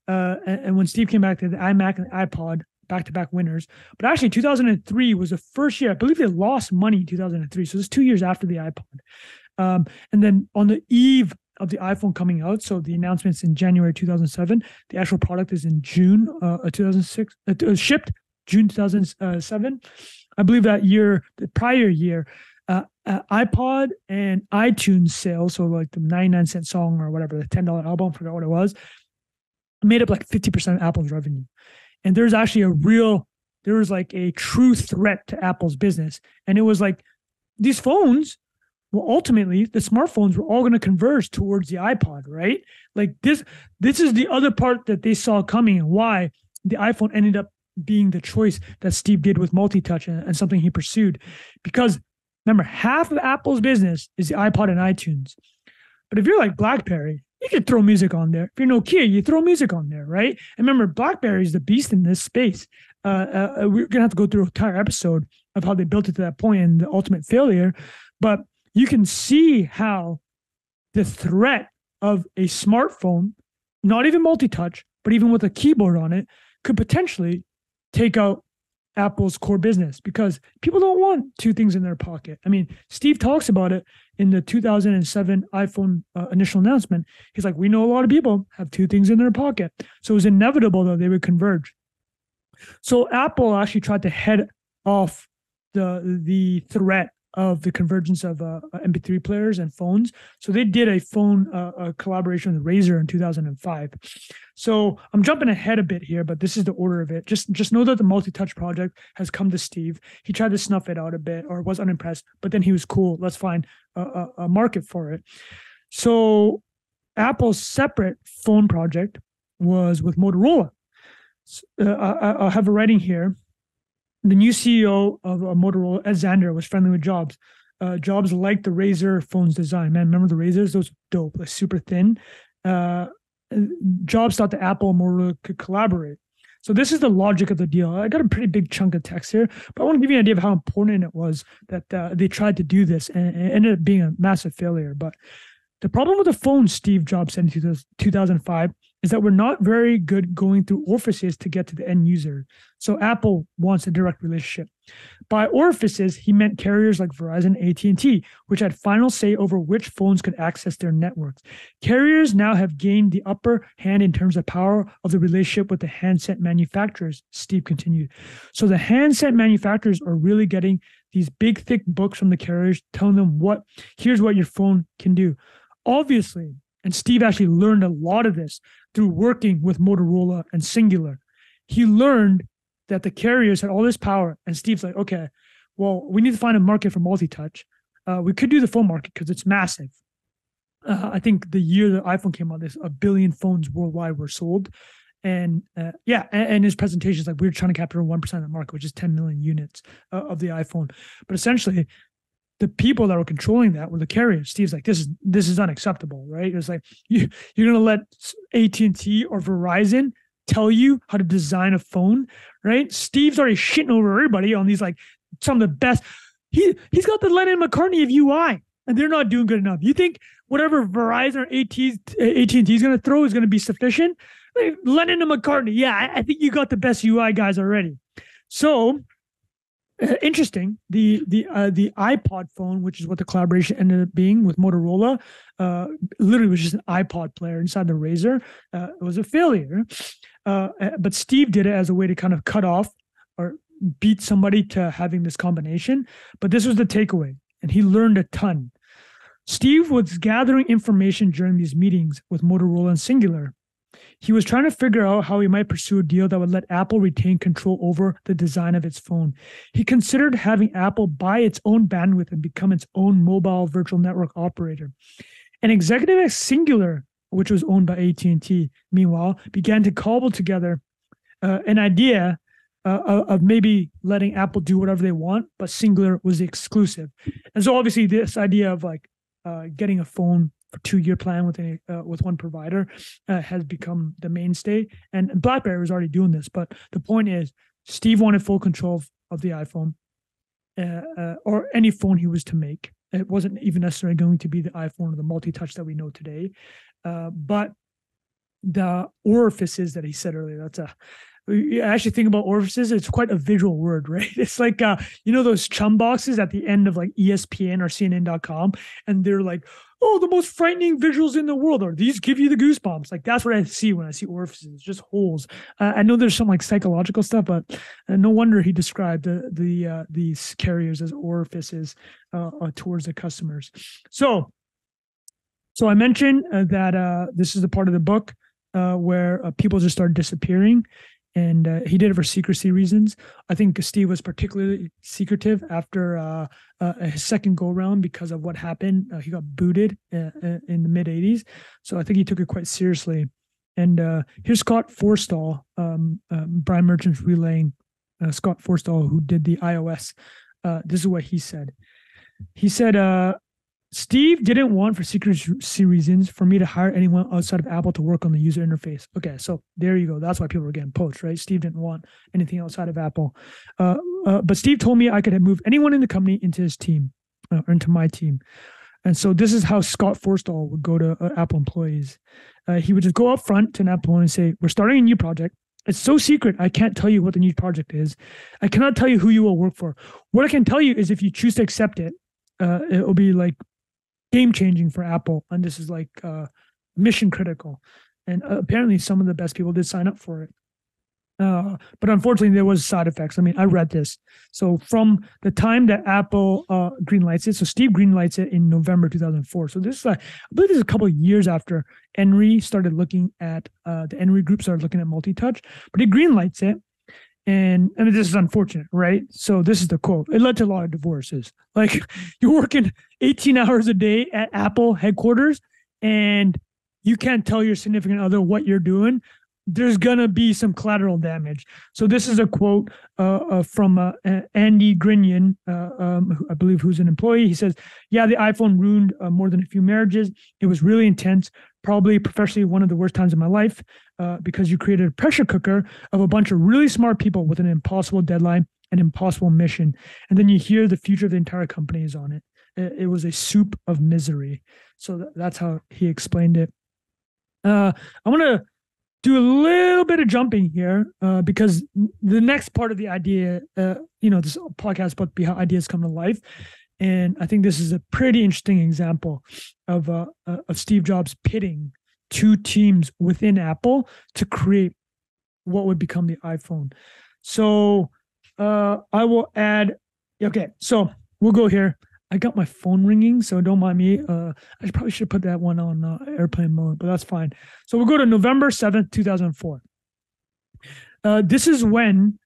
And when Steve came back to the iMac and the iPod, back-to-back winners. But actually, 2003 was the first year. I believe they lost money in 2003. So it's 2 years after the iPod. And then on the eve of the iPhone coming out, so the announcement's in January 2007. The actual product is in June 2006. Shipped June 2007. I believe that year, the prior year, iPod and iTunes sales, so like the 99-cent song or whatever, the $10 album, I forgot what it was, made up like 50% of Apple's revenue. And there's actually there was like a true threat to Apple's business. And it was like, these phones, well, ultimately the smartphones were all going to converge towards the iPod, right? Like this is the other part that they saw coming, and why the iPhone ended up being the choice that Steve did with multi-touch and something he pursued. Because remember, half of Apple's business is the iPod and iTunes. But if you're like BlackBerry, you could throw music on there. If you're Nokia, you throw music on there, right? And remember, BlackBerry is the beast in this space. We're going to have to go through an entire episode of how they built it to that point and the ultimate failure. But you can see how the threat of a smartphone, not even multi-touch, but even with a keyboard on it, could potentially take out Apple's core business, because people don't want two things in their pocket. I mean, Steve talks about it in the 2007 iPhone initial announcement. He's like, we know a lot of people have two things in their pocket. So it was inevitable that they would converge. So Apple actually tried to head off the threat of the convergence of MP3 players and phones. So they did a phone collaboration with Razer in 2005. So I'm jumping ahead a bit here, but this is the order of it. Just know that the multi-touch project has come to Steve. He tried to snuff it out a bit, or was unimpressed, but then he was cool. Let's find a market for it. So Apple's separate phone project was with Motorola. I'll have a writing here. The new CEO of Motorola, Ed Zander, was friendly with Jobs. Jobs liked the Razer phone's design. Man, remember the Razers? Those were dope, like super thin. Jobs thought that Apple and Motorola could collaborate. So this is the logic of the deal. I got a pretty big chunk of text here, but I want to give you an idea of how important it was that they tried to do this, and it ended up being a massive failure. But the problem with the phone, Steve Jobs said in 2005, is that we're not very good going through orifices to get to the end user. So Apple wants a direct relationship. By orifices, he meant carriers like Verizon, AT&T, which had final say over which phones could access their networks. Carriers now have gained the upper hand in terms of power of the relationship with the handset manufacturers, Steve continued. So the handset manufacturers are really getting these big, thick books from the carriers telling them here's what your phone can do. Obviously, and Steve actually learned a lot of this through working with Motorola and Singular. He learned that the carriers had all this power, and Steve's like, okay, well, we need to find a market for multi-touch. We could do the phone market because it's massive. I think the year the iPhone came out, there's 1 billion phones worldwide were sold. And and his presentation is like, we're trying to capture 1% of the market, which is 10 million units of the iPhone. But essentially, the people that were controlling that were the carriers. Steve's like, this is unacceptable, right? It's like, you're going to let AT&T or Verizon tell you how to design a phone, right? Steve's already shitting over everybody on these, like, some of the best. He's got the Lennon McCartney of UI, and they're not doing good enough. You think whatever Verizon or AT&T is going to throw is going to be sufficient? Like, Lennon and McCartney, yeah, I think you got the best UI guys already. So interesting. The iPod phone, which is what the collaboration ended up being with Motorola, literally was just an iPod player inside the Razr. It was a failure. But Steve did it as a way to kind of cut off or beat somebody to having this combination. But this was the takeaway, and he learned a ton. Steve was gathering information during these meetings with Motorola and Singular. He was trying to figure out how he might pursue a deal that would let Apple retain control over the design of its phone. He considered having Apple buy its own bandwidth and become its own mobile virtual network operator. An executive at Singular, which was owned by AT&T, meanwhile, began to cobble together an idea of maybe letting Apple do whatever they want, but Singular was the exclusive. And so obviously this idea of like getting a phone for 2-year plan with one provider has become the mainstay. And BlackBerry was already doing this, but the point is Steve wanted full control of the iPhone or any phone he was to make. It wasn't even necessarily going to be the iPhone or the multi-touch that we know today. But the orifices that he said earlier, you actually think about orifices, it's quite a visual word, right? It's like, those chum boxes at the end of like ESPN or CNN.com, and they're like, oh, the most frightening visuals in the world, or these give you the goosebumps. Like, that's what I see when I see orifices, just holes. I know there's some like psychological stuff, but no wonder he described these carriers as orifices towards the customers. So I mentioned that this is the part of the book where people just started disappearing. And he did it for secrecy reasons. I think Steve was particularly secretive after his second go-around because of what happened. He got booted in the mid-'80s. So I think he took it quite seriously. And here's Scott Forstall, Brian Merchant's relaying Scott Forstall, who did the iOS. This is what he said. He said, Steve didn't want, for secrecy reasons, for me to hire anyone outside of Apple to work on the user interface. Okay, so there you go. That's why people were getting poached, right? Steve didn't want anything outside of Apple. But Steve told me I could move anyone in the company into his team, or into my team. And so this is how Scott Forstall would go to Apple employees. He would just go up front to an Apple and say, we're starting a new project. It's so secret, I can't tell you what the new project is. I cannot tell you who you will work for. What I can tell you is if you choose to accept it, it will be like game-changing for Apple, and this is like mission critical. And apparently some of the best people did sign up for it. But unfortunately, there was side effects. I mean, I read this. So from the time that Apple greenlights it, so Steve greenlights it in November 2004. So this is, I believe this is a couple of years after Henry started looking at, the Henry group started looking at multi-touch, but he greenlights it. And this is unfortunate, right? So this is the quote. It led to a lot of divorces. Like, you're working 18 hours a day at Apple headquarters and you can't tell your significant other what you're doing. There's going to be some collateral damage. So this is a quote from Andy Grinion, who I believe who's an employee. He says, yeah, the iPhone ruined more than a few marriages. It was really intense, probably professionally one of the worst times of my life because you created a pressure cooker of a bunch of really smart people with an impossible deadline, an impossible mission. And then you hear the future of the entire company is on it. It was a soup of misery. So that's how he explained it. I want to do a little bit of jumping here because the next part of the idea, this podcast is about to be how ideas come to life. And I think this is a pretty interesting example of Steve Jobs pitting two teams within Apple to create what would become the iPhone. So I will add, okay, so we'll go here. I got my phone ringing, so don't mind me. I probably should put that one on airplane mode, but that's fine. So we'll go to November 7th, 2004. This is when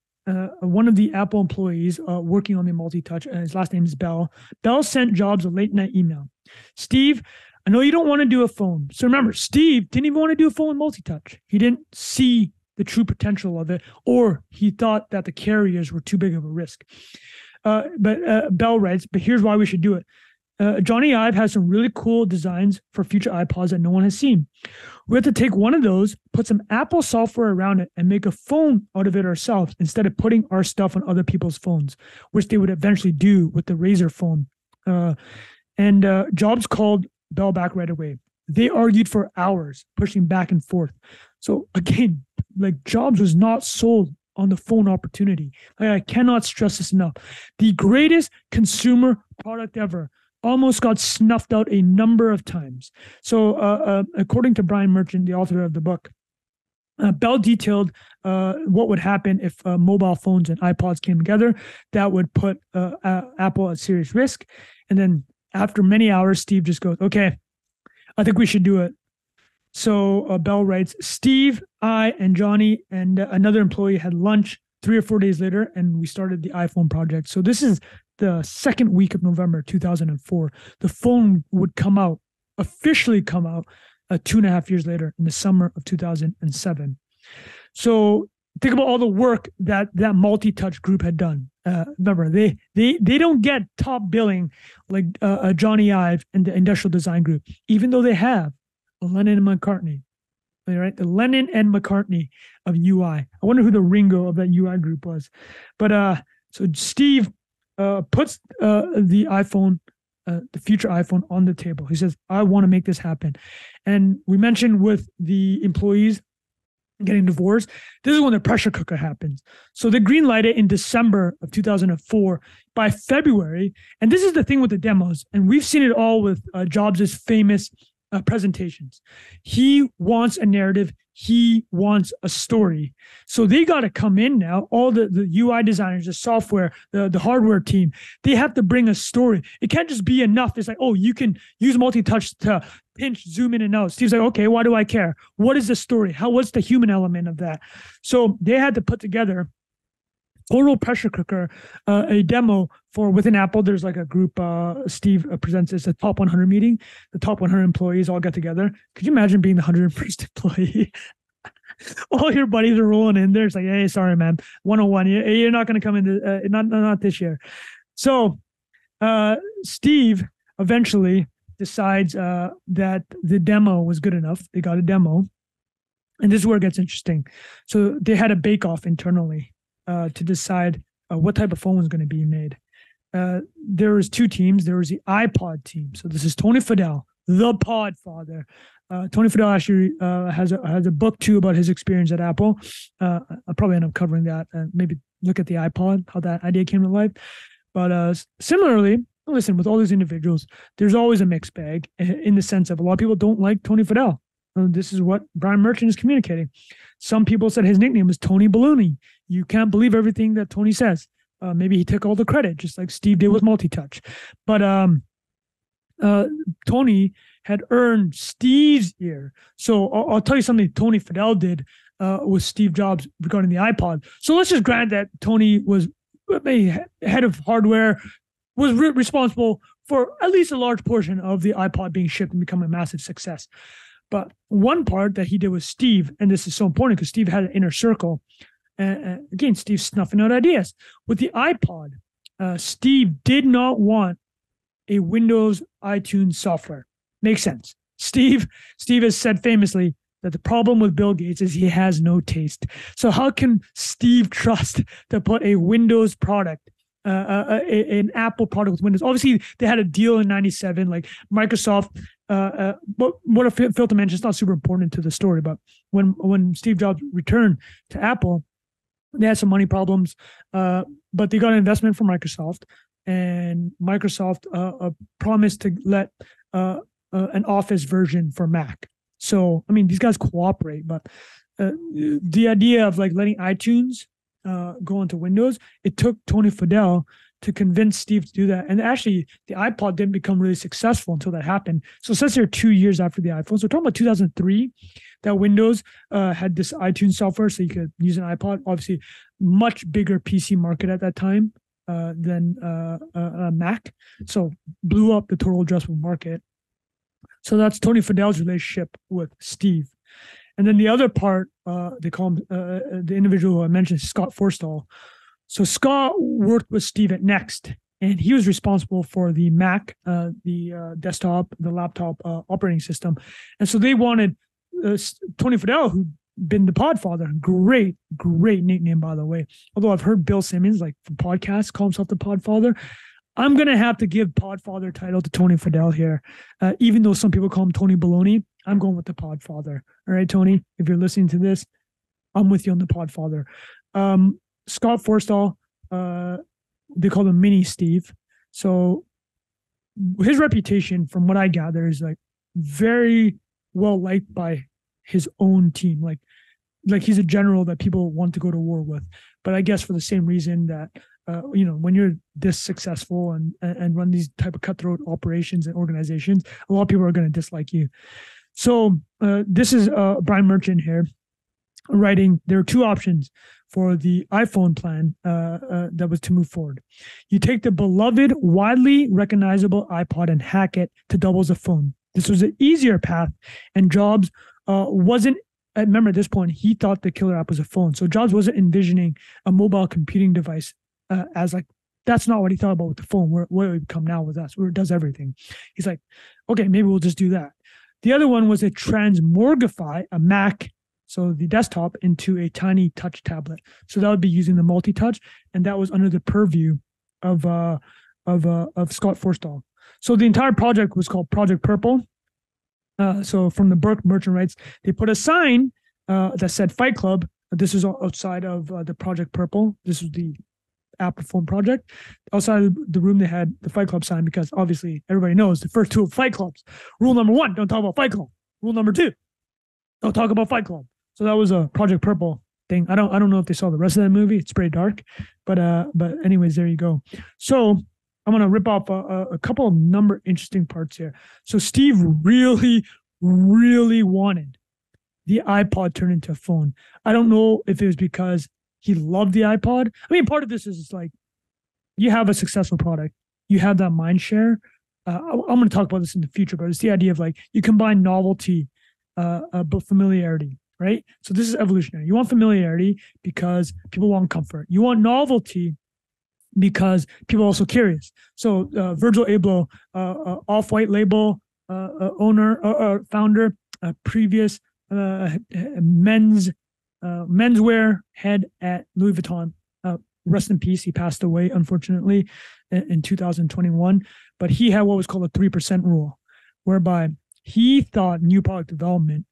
one of the Apple employees working on the multi-touch, his last name is Bell. Bell sent Jobs a late night email. Steve, I know you don't want to do a phone. So remember, Steve didn't even want to do a phone with multi-touch. He didn't see the true potential of it, or he thought that the carriers were too big of a risk. But Bell writes, but here's why we should do it. Johnny Ive has some really cool designs for future iPods that no one has seen. We have to take one of those, put some Apple software around it, and make a phone out of it ourselves instead of putting our stuff on other people's phones, which they would eventually do with the Razr phone. And Jobs called Bell back right away. They argued for hours, pushing back and forth. So again, like Jobs was not sold on the phone opportunity. I cannot stress this enough. The greatest consumer product ever almost got snuffed out a number of times. So according to Brian Merchant, the author of the book, Bell detailed what would happen if mobile phones and iPods came together. That would put Apple at serious risk. And then after many hours, Steve just goes, okay, I think we should do it. So Bell writes, Steve, I, and Johnny, and another employee had lunch 3 or 4 days later, and we started the iPhone project. So this is the second week of November 2004. The phone would officially come out 2.5 years later in the summer of 2007. So think about all the work that multi-touch group had done. Remember, they don't get top billing like Johnny Ive and the Industrial Design Group, even though they have Lennon and McCartney, right? The Lennon and McCartney of UI. I wonder who the Ringo of that UI group was. But so Steve puts the iPhone, the future iPhone, on the table. He says, I want to make this happen. And we mentioned with the employees getting divorced, this is when the pressure cooker happens. So they greenlight it in December of 2004. By February, and this is the thing with the demos, and we've seen it all with Jobs' famous presentations. He wants a narrative. He wants a story. So they got to come in now. All the UI designers, the software, the hardware team, they have to bring a story. It can't just be enough. It's like, oh, you can use multi-touch to pinch, zoom in and out. Steve's like, okay, why do I care? What is the story? What's the human element of that? So they had to put together total pressure cooker, a demo for within Apple. There's like a group, Steve presents this, a top 100 meeting. The top 100 employees all get together. Could you imagine being the 101st employee? All your buddies are rolling in there. It's like, hey, sorry, man, 101. You're not going to come in, not this year. So Steve eventually decides that the demo was good enough. They got a demo. And this is where it gets interesting. So they had a bake-off internally to decide what type of phone was going to be made. There was two teams. There was the iPod team. So this is Tony Fadell, the pod father. Tony Fadell actually has a book too about his experience at Apple. I'll probably end up covering that and maybe look at the iPod, how that idea came to life. But similarly, listen, with all these individuals, there's always a mixed bag in the sense of a lot of people don't like Tony Fadell. This is what Brian Merchant is communicating. Some people said his nickname was Tony Baloney. You can't believe everything that Tony says. Maybe he took all the credit, just like Steve did with multi-touch. But Tony had earned Steve's ear. So I'll tell you something Tony Fadell did with Steve Jobs regarding the iPod. So let's just grant that Tony was a head of hardware, was responsible for at least a large portion of the iPod being shipped and becoming a massive success. But one part that he did with Steve, and this is so important because Steve had an inner circle. Again, Steve's snuffing out ideas. With the iPod, Steve did not want a Windows iTunes software. Makes sense. Steve has said famously that the problem with Bill Gates is he has no taste. So how can Steve trust to put a Windows product an Apple product with Windows. Obviously, they had a deal in '97. Like Microsoft, what I failed to mention, it's not super important to the story, but when Steve Jobs returned to Apple, they had some money problems, but they got an investment from Microsoft, and Microsoft promised to let an Office version for Mac. So, I mean, these guys cooperate, but the idea of like letting iTunes go into Windows, it took Tony Fadell to convince Steve to do that. And actually, the iPod didn't become really successful until that happened. So it says here 2 years after the iPhone. So we're talking about 2003, that Windows had this iTunes software, so you could use an iPod. Obviously, much bigger PC market at that time than Mac. So blew up the total addressable market. So that's Tony Fadell's relationship with Steve. And then the other part, they call him the individual who I mentioned, Scott Forstall. So Scott worked with Steve at Next, and he was responsible for the Mac, the desktop, the laptop operating system. And so they wanted Tony Fadell, who'd been the Podfather. Great nickname, by the way. Although I've heard Bill Simmons, like for podcasts, call himself the Podfather. I'm going to have to give Podfather title to Tony Fadell here. Even though some people call him Tony Baloney, I'm going with the Podfather. All right, Tony, if you're listening to this, I'm with you on the Podfather. Scott Forstall, they call him Mini Steve. So his reputation, from what I gather, is like very well liked by his own team. Like he's a general that people want to go to war with. But I guess for the same reason that when you're this successful and run these type of cutthroat operations and organizations, a lot of people are going to dislike you. So this is Brian Merchant here writing. There are two options for the iPhone plan that was to move forward. You take the beloved, widely recognizable iPod and hack it to double as a phone. This was an easier path, and Jobs wasn't. I remember at this point, he thought the killer app was a phone. So Jobs wasn't envisioning a mobile computing device as like, that's not what he thought about with the phone, where it would come now with us, where it does everything. He's like, okay, maybe we'll just do that. The other one was to transmorgify a Mac, so the desktop, into a tiny touch tablet. So that would be using the multi-touch, and that was under the purview of Scott Forstall. So the entire project was called Project Purple. So from the Burke Merchant writes, they put a sign that said Fight Club. This is outside of the Project Purple. This was the Apple phone project. Outside of the room, they had the Fight Club sign, because obviously everybody knows the first two of Fight Clubs. Rule number 1, don't talk about Fight Club. Rule number 2, don't talk about Fight Club. So that was a Project Purple thing. I don't know if they saw the rest of that movie. It's pretty dark, but anyways, there you go. So I'm gonna rip off a couple of interesting parts here. So Steve really wanted the iPod turned into a phone. I don't know if it was because he loved the iPod. I mean, part of this is like, you have a successful product, you have that mind share. I'm going to talk about this in the future, but it's the idea of like, you combine novelty, but familiarity, right? So this is evolutionary. You want familiarity because people want comfort. You want novelty because people are also curious. So Virgil Abloh, Off-White label owner, founder, previous menswear head at Louis Vuitton. Rest in peace. He passed away, unfortunately, in 2021. But he had what was called a 3% rule, whereby he thought new product development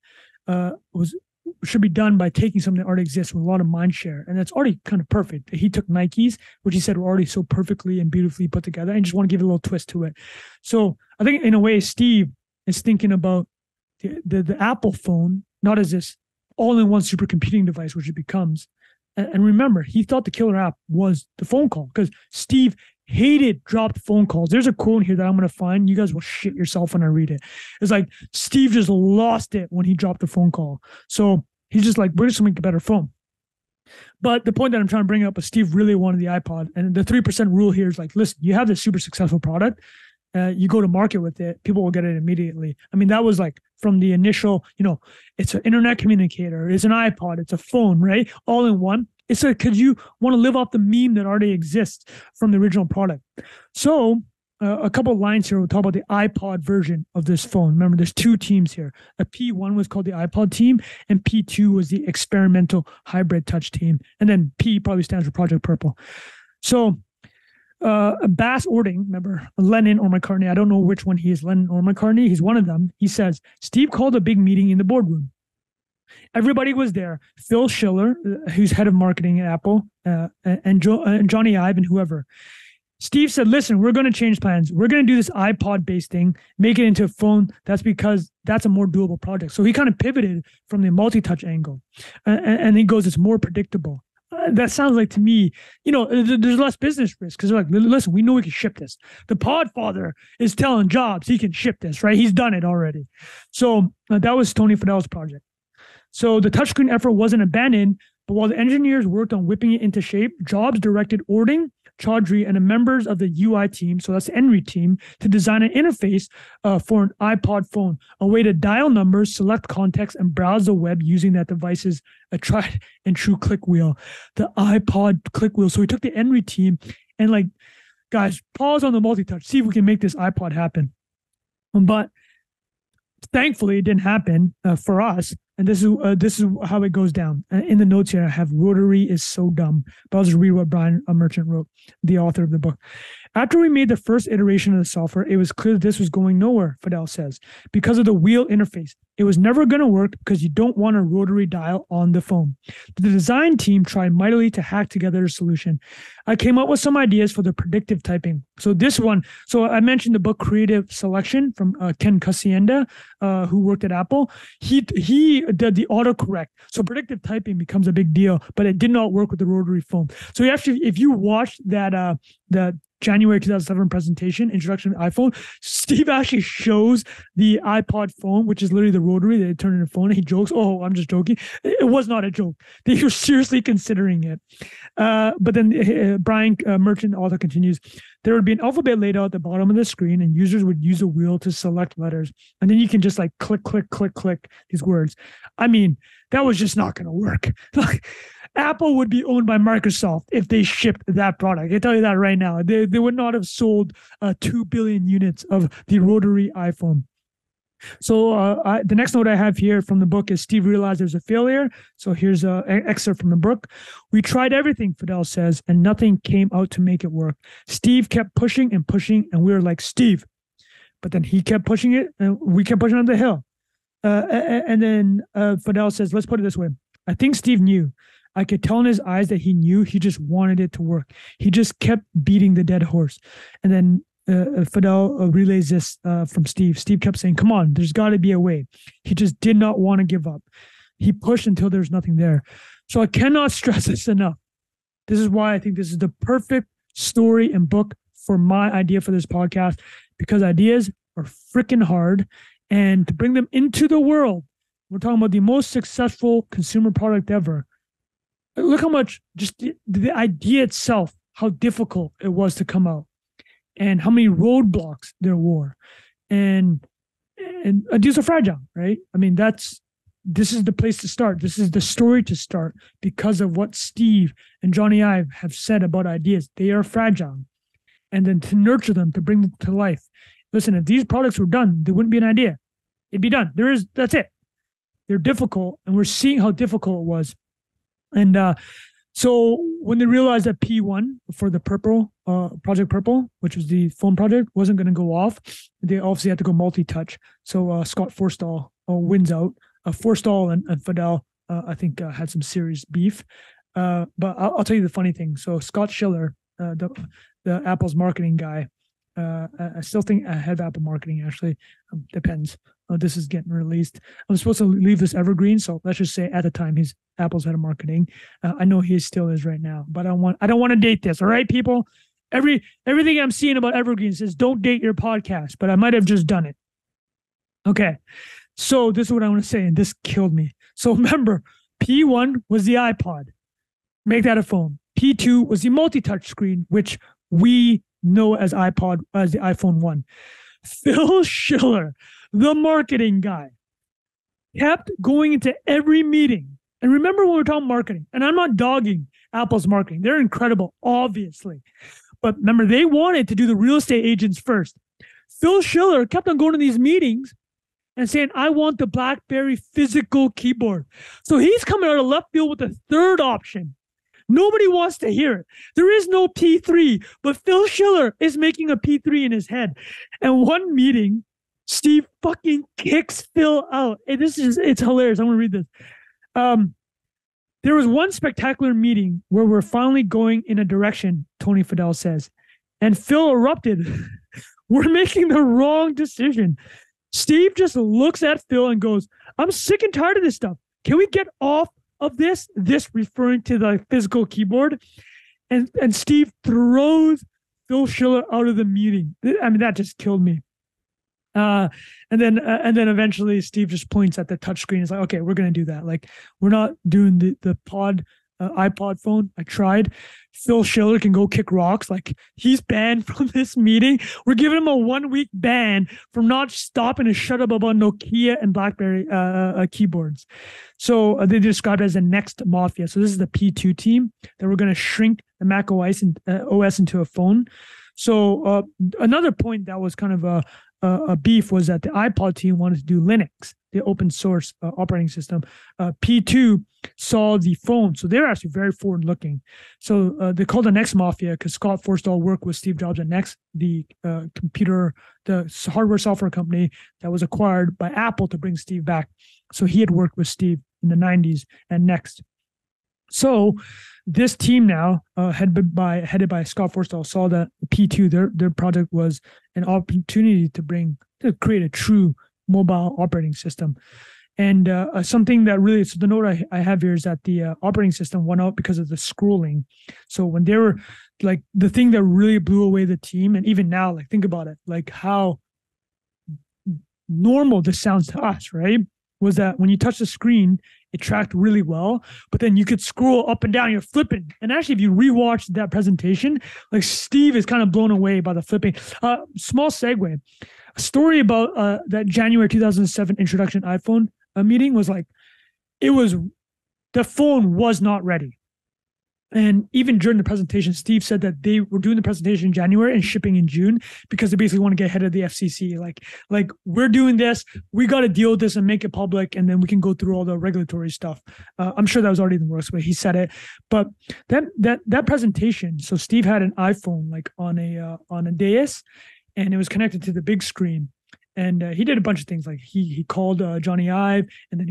should be done by taking something that already exists with a lot of mind share. And that's already kind of perfect. He took Nikes, which he said were already so perfectly and beautifully put together, and just want to give it a little twist to it. So I think in a way, Steve is thinking about the Apple phone, not as this all-in-one supercomputing device, which it becomes. And remember, he thought the killer app was the phone call, because Steve hated dropped phone calls. There's a quote here that I'm going to find. You guys will shit yourself when I read it. It's like, Steve just lost it when he dropped a phone call. So he's just like, we're just going to make a better phone. But the point that I'm trying to bring up is Steve really wanted the iPod. And the 3% rule here is like, listen, you have this super successful product. You go to market with it, people will get it immediately. I mean, that was like from the initial, it's an internet communicator, it's an iPod, it's a phone, right? All in one. It's like, because you want to live off the meme that already exists from the original product. So a couple of lines here, we'll talk about the iPod version of this phone. Remember, there's two teams here. A P1 was called the iPod team, and P2 was the experimental hybrid touch team. And then P probably stands for Project Purple. So Bass Ording, remember Lennon or McCartney? I don't know which one he is, Lennon or McCartney. He's one of them. He says, Steve called a big meeting in the boardroom. Everybody was there. Phil Schiller, who's head of marketing at Apple, and Johnny Ive and whoever. Steve said, listen, we're going to change plans. We're going to do this iPod-based thing, make it into a phone. That's because that's a more doable project. So he kind of pivoted from the multi-touch angle. And he goes, it's more predictable. That sounds like to me, there's less business risk because they're like, listen, we know we can ship this. The Podfather is telling Jobs he can ship this, right? He's done it already. So that was Tony Fadell's project. So the touchscreen effort wasn't abandoned, but while the engineers worked on whipping it into shape, Jobs directed Ording, Chaudhry, and the members of the UI team, so that's the Enry team, to design an interface for an iPod phone, a way to dial numbers, select context, and browse the web using that device's tried and true click wheel, the iPod click wheel. So we took the Enry team and guys, pause on the multi-touch, see if we can make this iPod happen. But thankfully, it didn't happen for us. And this is how it goes down. In the notes here, I have rotary is so dumb. But I'll just read what Brian Merchant wrote, the author of the book. After we made the first iteration of the software, it was clear that this was going nowhere, Fadell says, because of the wheel interface. It was never going to work because you don't want a rotary dial on the phone. The design team tried mightily to hack together a solution. I came up with some ideas for the predictive typing. So I mentioned the book Creative Selection from Ken Casienda, who worked at Apple. He did the autocorrect. So predictive typing becomes a big deal, but it did not work with the rotary phone. So if you watch that, the January 2007 presentation, introduction to iPhone, Steve actually shows the iPod phone, which is literally the rotary. They turn into a phone, and he jokes, "Oh, I'm just joking." It was not a joke. They were seriously considering it. But then Brian Merchant, the author, continues, there would be an alphabet laid out at the bottom of the screen, and users would use a wheel to select letters. And then you can just click, click, click, click these words. I mean, that was just not going to work. Apple would be owned by Microsoft if they shipped that product. I can tell you that right now. They would not have sold 2 billion units of the rotary iPhone. So the next note I have here from the book is Steve realized there's a failure. So here's an excerpt from the book. We tried everything, Fadell says, and nothing came out to make it work. Steve kept pushing and pushing, and we were like, Steve. But then he kept pushing it, and we kept pushing on the hill. And then Fadell says, let's put it this way. I think Steve knew. I could tell in his eyes that he knew. He just wanted it to work. He just kept beating the dead horse. And then Fadell relays this from Steve. Steve kept saying, come on, there's got to be a way. He just did not want to give up. He pushed until there's nothing there. So I cannot stress this enough. This is why I think this is the perfect story and book for my idea for this podcast, because ideas are freaking hard. And to bring them into the world, we're talking about the most successful consumer product ever. Look how much just the idea itself, how difficult it was to come out, and how many roadblocks there were. And ideas are fragile, right? I mean, this is the place to start. This is the story to start because of what Steve and Johnny Ive have said about ideas. They are fragile. And then to nurture them, to bring them to life. Listen, if these products were done, there wouldn't be an idea. It'd be done. That's it. They're difficult, and we're seeing how difficult it was. And so when they realized that P1 for the Purple, Project Purple, which was the phone project, wasn't going to go off, they obviously had to go multi-touch. So Scott Forstall wins out. Forstall and Fadell, I think, had some serious beef. But I'll tell you the funny thing. So Scott Schiller, the Apple's marketing guy, I still think I have Apple marketing, actually. Depends. This is getting released. I'm supposed to leave this evergreen, so let's just say at the time Apple's head of marketing. I know he still is right now, but I don't want to date this. All right, people. Everything I'm seeing about evergreen says don't date your podcast, but I might have just done it. Okay, so this is what I want to say, and this killed me. So remember, P1 was the iPod. Make that a phone. P2 was the multi-touch screen, which we know as the iPhone 1. Phil Schiller, the marketing guy, kept going into every meeting. And remember when we're talking marketing, and I'm not dogging Apple's marketing. They're incredible, obviously. But remember, they wanted to do the real estate agents first. Phil Schiller kept on going to these meetings and saying, I want the BlackBerry physical keyboard. So he's coming out of left field with the third option. Nobody wants to hear it. There is no P3, but Phil Schiller is making a P3 in his head. And one meeting, Steve fucking kicks Phil out. And it's hilarious. I'm going to read this. There was one spectacular meeting where we're finally going in a direction, Tony Fadell says. And Phil erupted. We're making the wrong decision. Steve just looks at Phil and goes, I'm sick and tired of this stuff. Can we get off of this? This referring to the physical keyboard. And Steve throws Phil Schiller out of the meeting. I mean, that just killed me. And then eventually Steve just points at the touchscreen. It's like, okay, we're going to do that. Like, we're not doing the iPod phone. I tried. Phil Schiller can go kick rocks. Like, he's banned from this meeting. We're giving him a 1-week ban from not stopping to shut up about Nokia and BlackBerry keyboards. So they described it as the next mafia. So this is the P2 team that we're going to shrink the Mac OS into a phone. So another point that was kind of a beef was that the iPod team wanted to do Linux, the open source operating system. P2 saw the phone, so they're actually very forward looking. So they called the Next Mafia because Scott Forstall worked with Steve Jobs at Next, the hardware software company that was acquired by Apple to bring Steve back. So he had worked with Steve in the 90s at Next. So this team now, headed by Scott Forstall, saw that P2, their project was an opportunity to create a true mobile operating system. And something that really, so the note I have here is that the operating system went out because of the scrolling. So when they were like, the thing that really blew away the team, and even now, like, think about it, like how normal this sounds to us, right? Was that when you touch the screen, it tracked really well, but then you could scroll up and down, you're flipping. And actually, if you rewatch that presentation, like, Steve is kind of blown away by the flipping. Small segue, a story about that January 2007 introduction iPhone meeting was like, the phone was not ready. And even during the presentation, Steve said that they were doing the presentation in January and shipping in June because they basically want to get ahead of the FCC. Like we're doing this, we got to deal with this and make it public, and then we can go through all the regulatory stuff. I'm sure that was already in the works, but he said it. But that presentation, so Steve had an iPhone like on a dais, and it was connected to the big screen. And he did a bunch of things. Like he called Johnny Ive, and then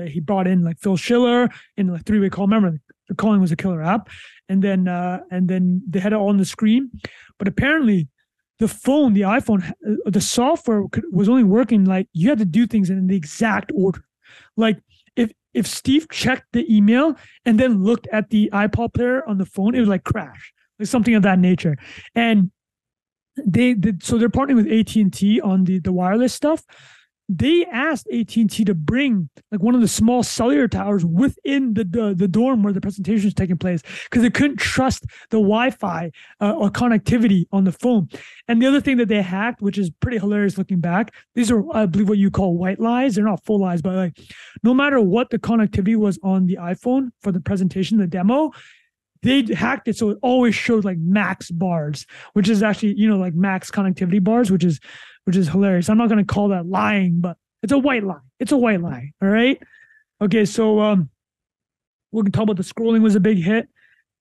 he brought in like Phil Schiller in like three-way call. Remember, the calling was a killer app. And then they had it all on the screen. But apparently the phone, the iPhone, the software was only working, like, you had to do things in the exact order. Like if Steve checked the email and then looked at the iPod player on the phone, it would like crash, like something of that nature. And so they're partnering with AT&T on the wireless stuff. They asked AT&T to bring like one of the small cellular towers within the dorm where the presentation is taking place, because they couldn't trust the Wi-Fi or connectivity on the phone. And the other thing that they hacked, which is pretty hilarious looking back, these are, I believe, what you call white lies. They're not full lies, but like, no matter what the connectivity was on the iPhone for the presentation, the demo, they hacked it so it always showed like max bars, which is actually, like max connectivity bars, which is hilarious. I'm not going to call that lying, but it's a white lie. It's a white lie. All right. Okay. So we can talk about the scrolling was a big hit.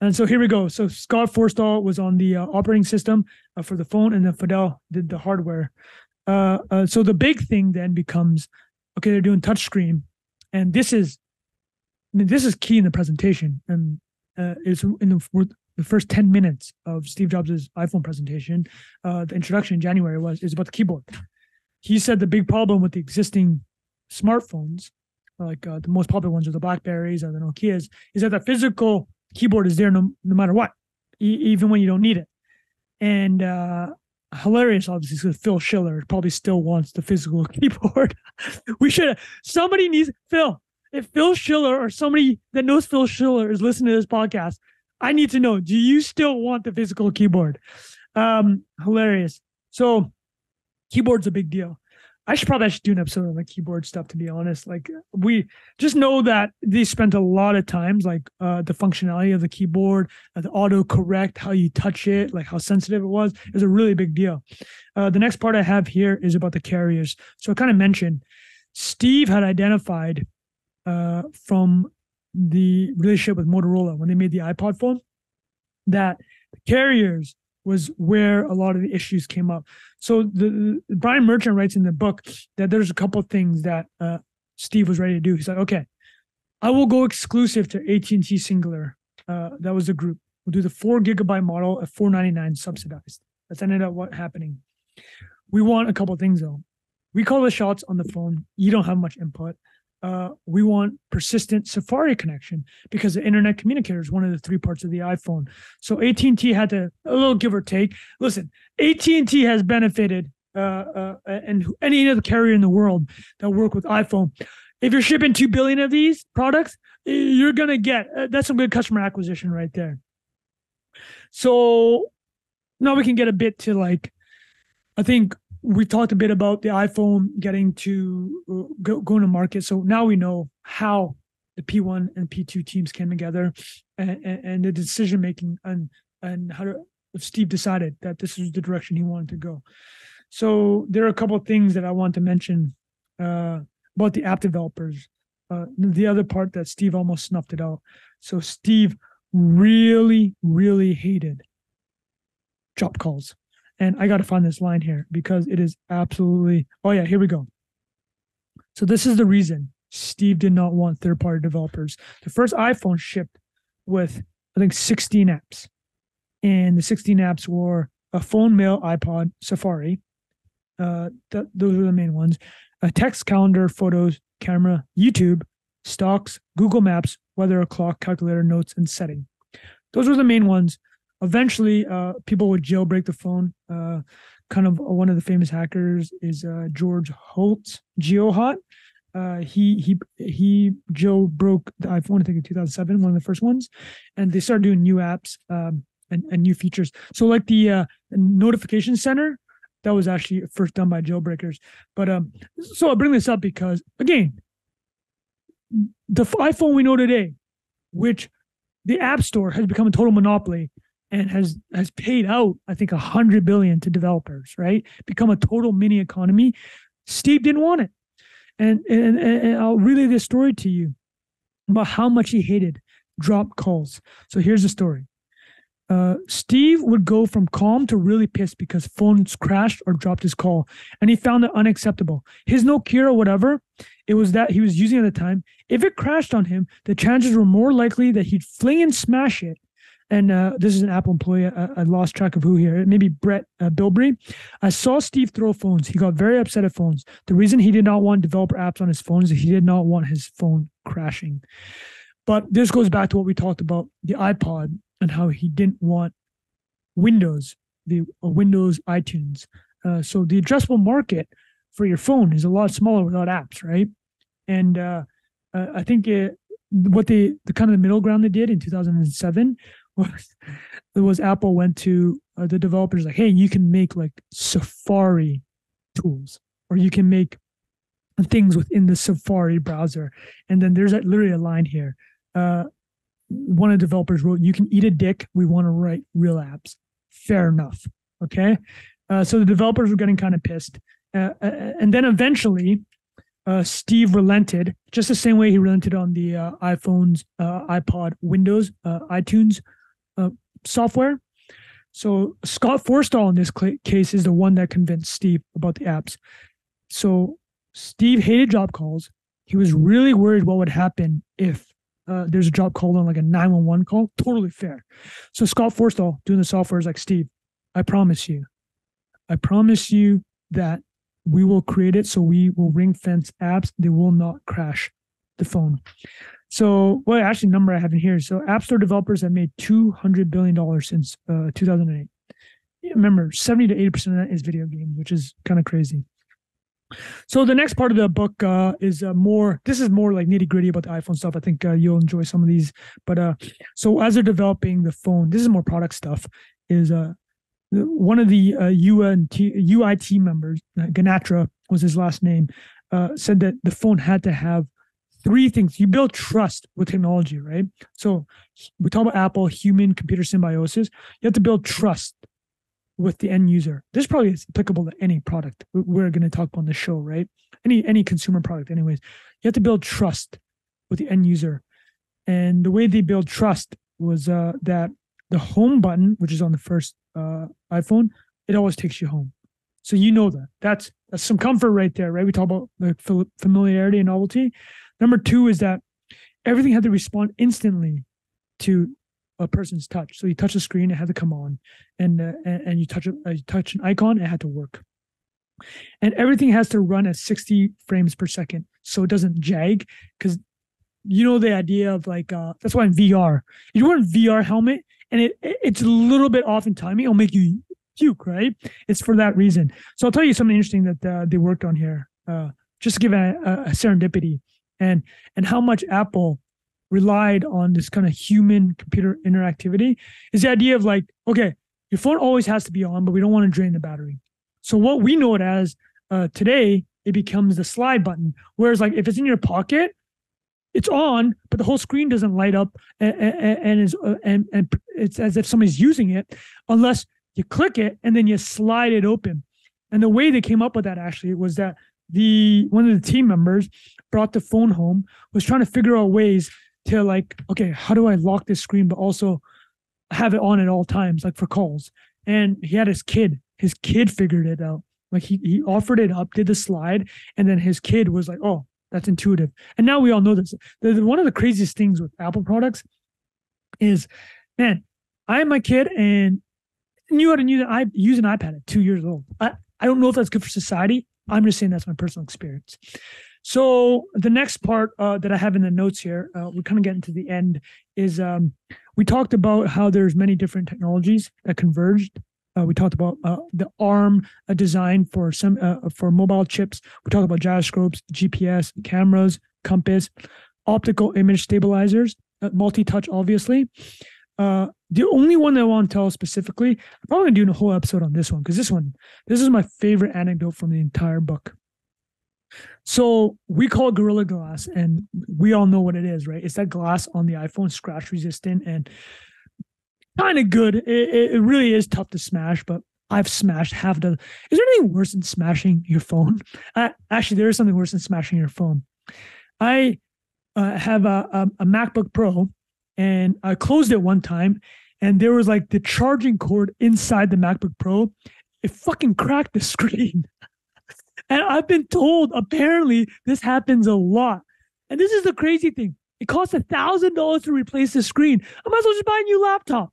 And so here we go. So Scott Forstall was on the operating system for the phone, and then Fadell did the hardware. So the big thing then becomes, okay, they're doing touchscreen. And this is key in the presentation. And it's in the first 10 minutes of Steve Jobs' iPhone presentation. The introduction in January is about the keyboard. He said the big problem with the existing smartphones, like the most popular ones are the BlackBerries or the Nokias, is that the physical keyboard is there no matter what, even when you don't need it. And hilarious, obviously, because Phil Schiller probably still wants the physical keyboard. Somebody needs Phil. If Phil Schiller or somebody that knows Phil Schiller is listening to this podcast, I need to know, do you still want the physical keyboard? Hilarious. So keyboard's a big deal. I should do an episode on the keyboard stuff, to be honest. Like, we just know that they spent a lot of times, like the functionality of the keyboard, the auto correct, how you touch it, like how sensitive it was. It was a really big deal. The next part I have here is about the carriers. So I kind of mentioned Steve had identified from the relationship with Motorola when they made the iPod phone, that the carriers was where a lot of the issues came up. So the Brian Merchant writes in the book that there's a couple of things that Steve was ready to do. He's like, okay, I will go exclusive to AT&T Singular. That was the group. We'll do the 4 gigabyte model at $499 subsidized. That's ended up happening. We want a couple of things though. We call the shots on the phone. You don't have much input. We want persistent Safari connection because the internet communicator is one of the 3 parts of the iPhone. So AT&T had to, a little give or take. Listen, AT&T has benefited, and any other carrier in the world that work with iPhone. If you're shipping 2 billion of these products, you're going to get, that's some good customer acquisition right there. So now we can get a bit to like, I think we talked a bit about the iPhone getting to go to market. So now we know how the P1 and P2 teams came together and the decision making and how Steve decided that this was the direction he wanted to go. So there are a couple of things that I want to mention about the app developers. The other part that Steve almost snuffed it out. So Steve really, really hated drop calls. And I got to find this line here because it is absolutely, oh yeah, here we go. So this is the reason Steve did not want third-party developers. The first iPhone shipped with, I think, 16 apps. And the 16 apps were a phone, mail, iPod, Safari. Those were the main ones. A text, calendar, photos, camera, YouTube, stocks, Google Maps, weather, clock, calculator, notes, and setting. Those were the main ones. Eventually, people would jailbreak the phone. Kind of one of the famous hackers is George Holtz, GeoHot. He jailbroke the iPhone, I think in 2007, one of the first ones, and they started doing new apps and new features. So like the notification center, that was actually first done by jailbreakers. But so I bring this up because again, the iPhone we know today, which the App Store has become a total monopoly and has paid out, I think, $100 billion to developers, right? Become a total mini economy. Steve didn't want it. And I'll relay this story to you about how much he hated drop calls. So here's the story. Steve would go from calm to really pissed because phones crashed or dropped his call, and he found it unacceptable. His Nokia or whatever it was that he was using at the time, if it crashed on him, the chances were more likely that he'd fling and smash it. And this is an Apple employee. I lost track of who here. Maybe Brett Bilbrey. I saw Steve throw phones. He got very upset at phones. The reason he did not want developer apps on his phone is that he did not want his phone crashing. But this goes back to what we talked about, the iPod, and how he didn't want Windows, the Windows iTunes. So the addressable market for your phone is a lot smaller without apps, right? And I think what the kind of the middle ground they did in 2007 was Apple went to the developers like, hey, you can make like Safari tools, or you can make things within the Safari browser. And then there's literally a line here. One of the developers wrote, you can eat a dick. We want to write real apps. Fair enough. Okay. So the developers were getting kind of pissed. And then eventually, Steve relented, just the same way he relented on the iPhones, iPod, Windows, iTunes software. So Scott Forstall in this case is the one that convinced Steve about the apps. So Steve hated drop calls. He was really worried what would happen if there's a drop call on like a 911 call. Totally fair. So Scott Forstall doing the software is like, Steve, I promise you that we will create it so we will ring fence apps. They will not crash the phone. So, well, actually, number I have in here. So, App Store developers have made $200 billion since 2008. Remember, 70 to 80% of that is video games, which is kind of crazy. So, the next part of the book is more. This is more like nitty gritty about the iPhone stuff. I think you'll enjoy some of these. But so, as they're developing the phone, this is more product stuff. Is one of the UIT members, Ganatra was his last name, said that the phone had to have 3 things. You build trust with technology, right? So we talk about Apple, human-computer symbiosis. You have to build trust with the end user. This probably is applicable to any product we're going to talk about on the show, right? Any consumer product anyways. You have to build trust with the end user. And the way they build trust was that the home button, which is on the first iPhone, it always takes you home. So you know that. That's some comfort right there, right? We talk about like familiarity and novelty. Number two is that everything had to respond instantly to a person's touch. So you touch the screen, it had to come on, and you touch an icon, it had to work. And everything has to run at 60 frames per second, so it doesn't jag. Because you know the idea of like that's why in VR, you wear a VR helmet, and it's a little bit off in timing, it'll make you puke, right? It's for that reason. So I'll tell you something interesting that they worked on here, just to give a serendipity, and how much Apple relied on this kind of human computer interactivity is the idea of like, okay, your phone always has to be on, but we don't want to drain the battery. So what we know it as today, it becomes the slide button. Whereas like if it's in your pocket, it's on, but the whole screen doesn't light up and it's as if somebody's using it unless you click it and then you slide it open. And the way they came up with that actually was that one of the team members brought the phone home, was trying to figure out ways to like, okay, how do I lock this screen but also have it on at all times, like for calls? And he had his kid figured it out. Like he offered it up, did the slide, and then his kid was like, oh, that's intuitive. And now we all know this. One of the craziest things with Apple products is, man, I have my kid and knew how to use an iPad at 2 years old. I don't know if that's good for society. I'm just saying that's my personal experience. So the next part that I have in the notes here, we're kind of getting to the end, is we talked about how there's many different technologies that converged. We talked about the ARM design for mobile chips. We talked about gyroscopes, GPS, cameras, compass, optical image stabilizers, multi-touch, obviously. The only one that I want to tell specifically, I'm probably doing a whole episode on this one, because this is my favorite anecdote from the entire book. So we call it Gorilla Glass, and we all know what it is, right? It's that glass on the iPhone, scratch resistant and kind of good. It really is tough to smash, but I've smashed half the. Is there anything worse than smashing your phone? Actually, there is something worse than smashing your phone. I have a MacBook Pro, and I closed it one time, and there was like the charging cord inside the MacBook Pro. It fucking cracked the screen. And I've been told apparently this happens a lot. And this is the crazy thing. It costs $1,000 to replace the screen. I might as well just buy a new laptop.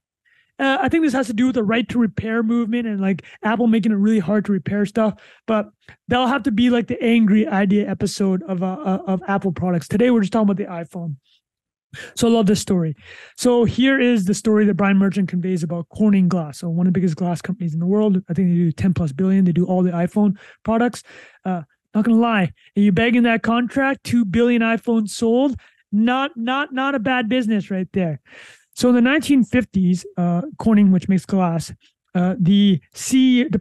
I think this has to do with the right to repair movement and like Apple making it really hard to repair stuff. But that'll have to be like the angry idea episode of Apple products. Today we're just talking about the iPhone. So I love this story. So here is the story that Brian Merchant conveys about Corning Glass. So one of the biggest glass companies in the world. I think they do 10 plus billion. They do all the iPhone products. Not gonna lie, are you begging that contract? 2 billion iPhones sold. Not a bad business right there. So in the 1950s, Corning, which makes glass, the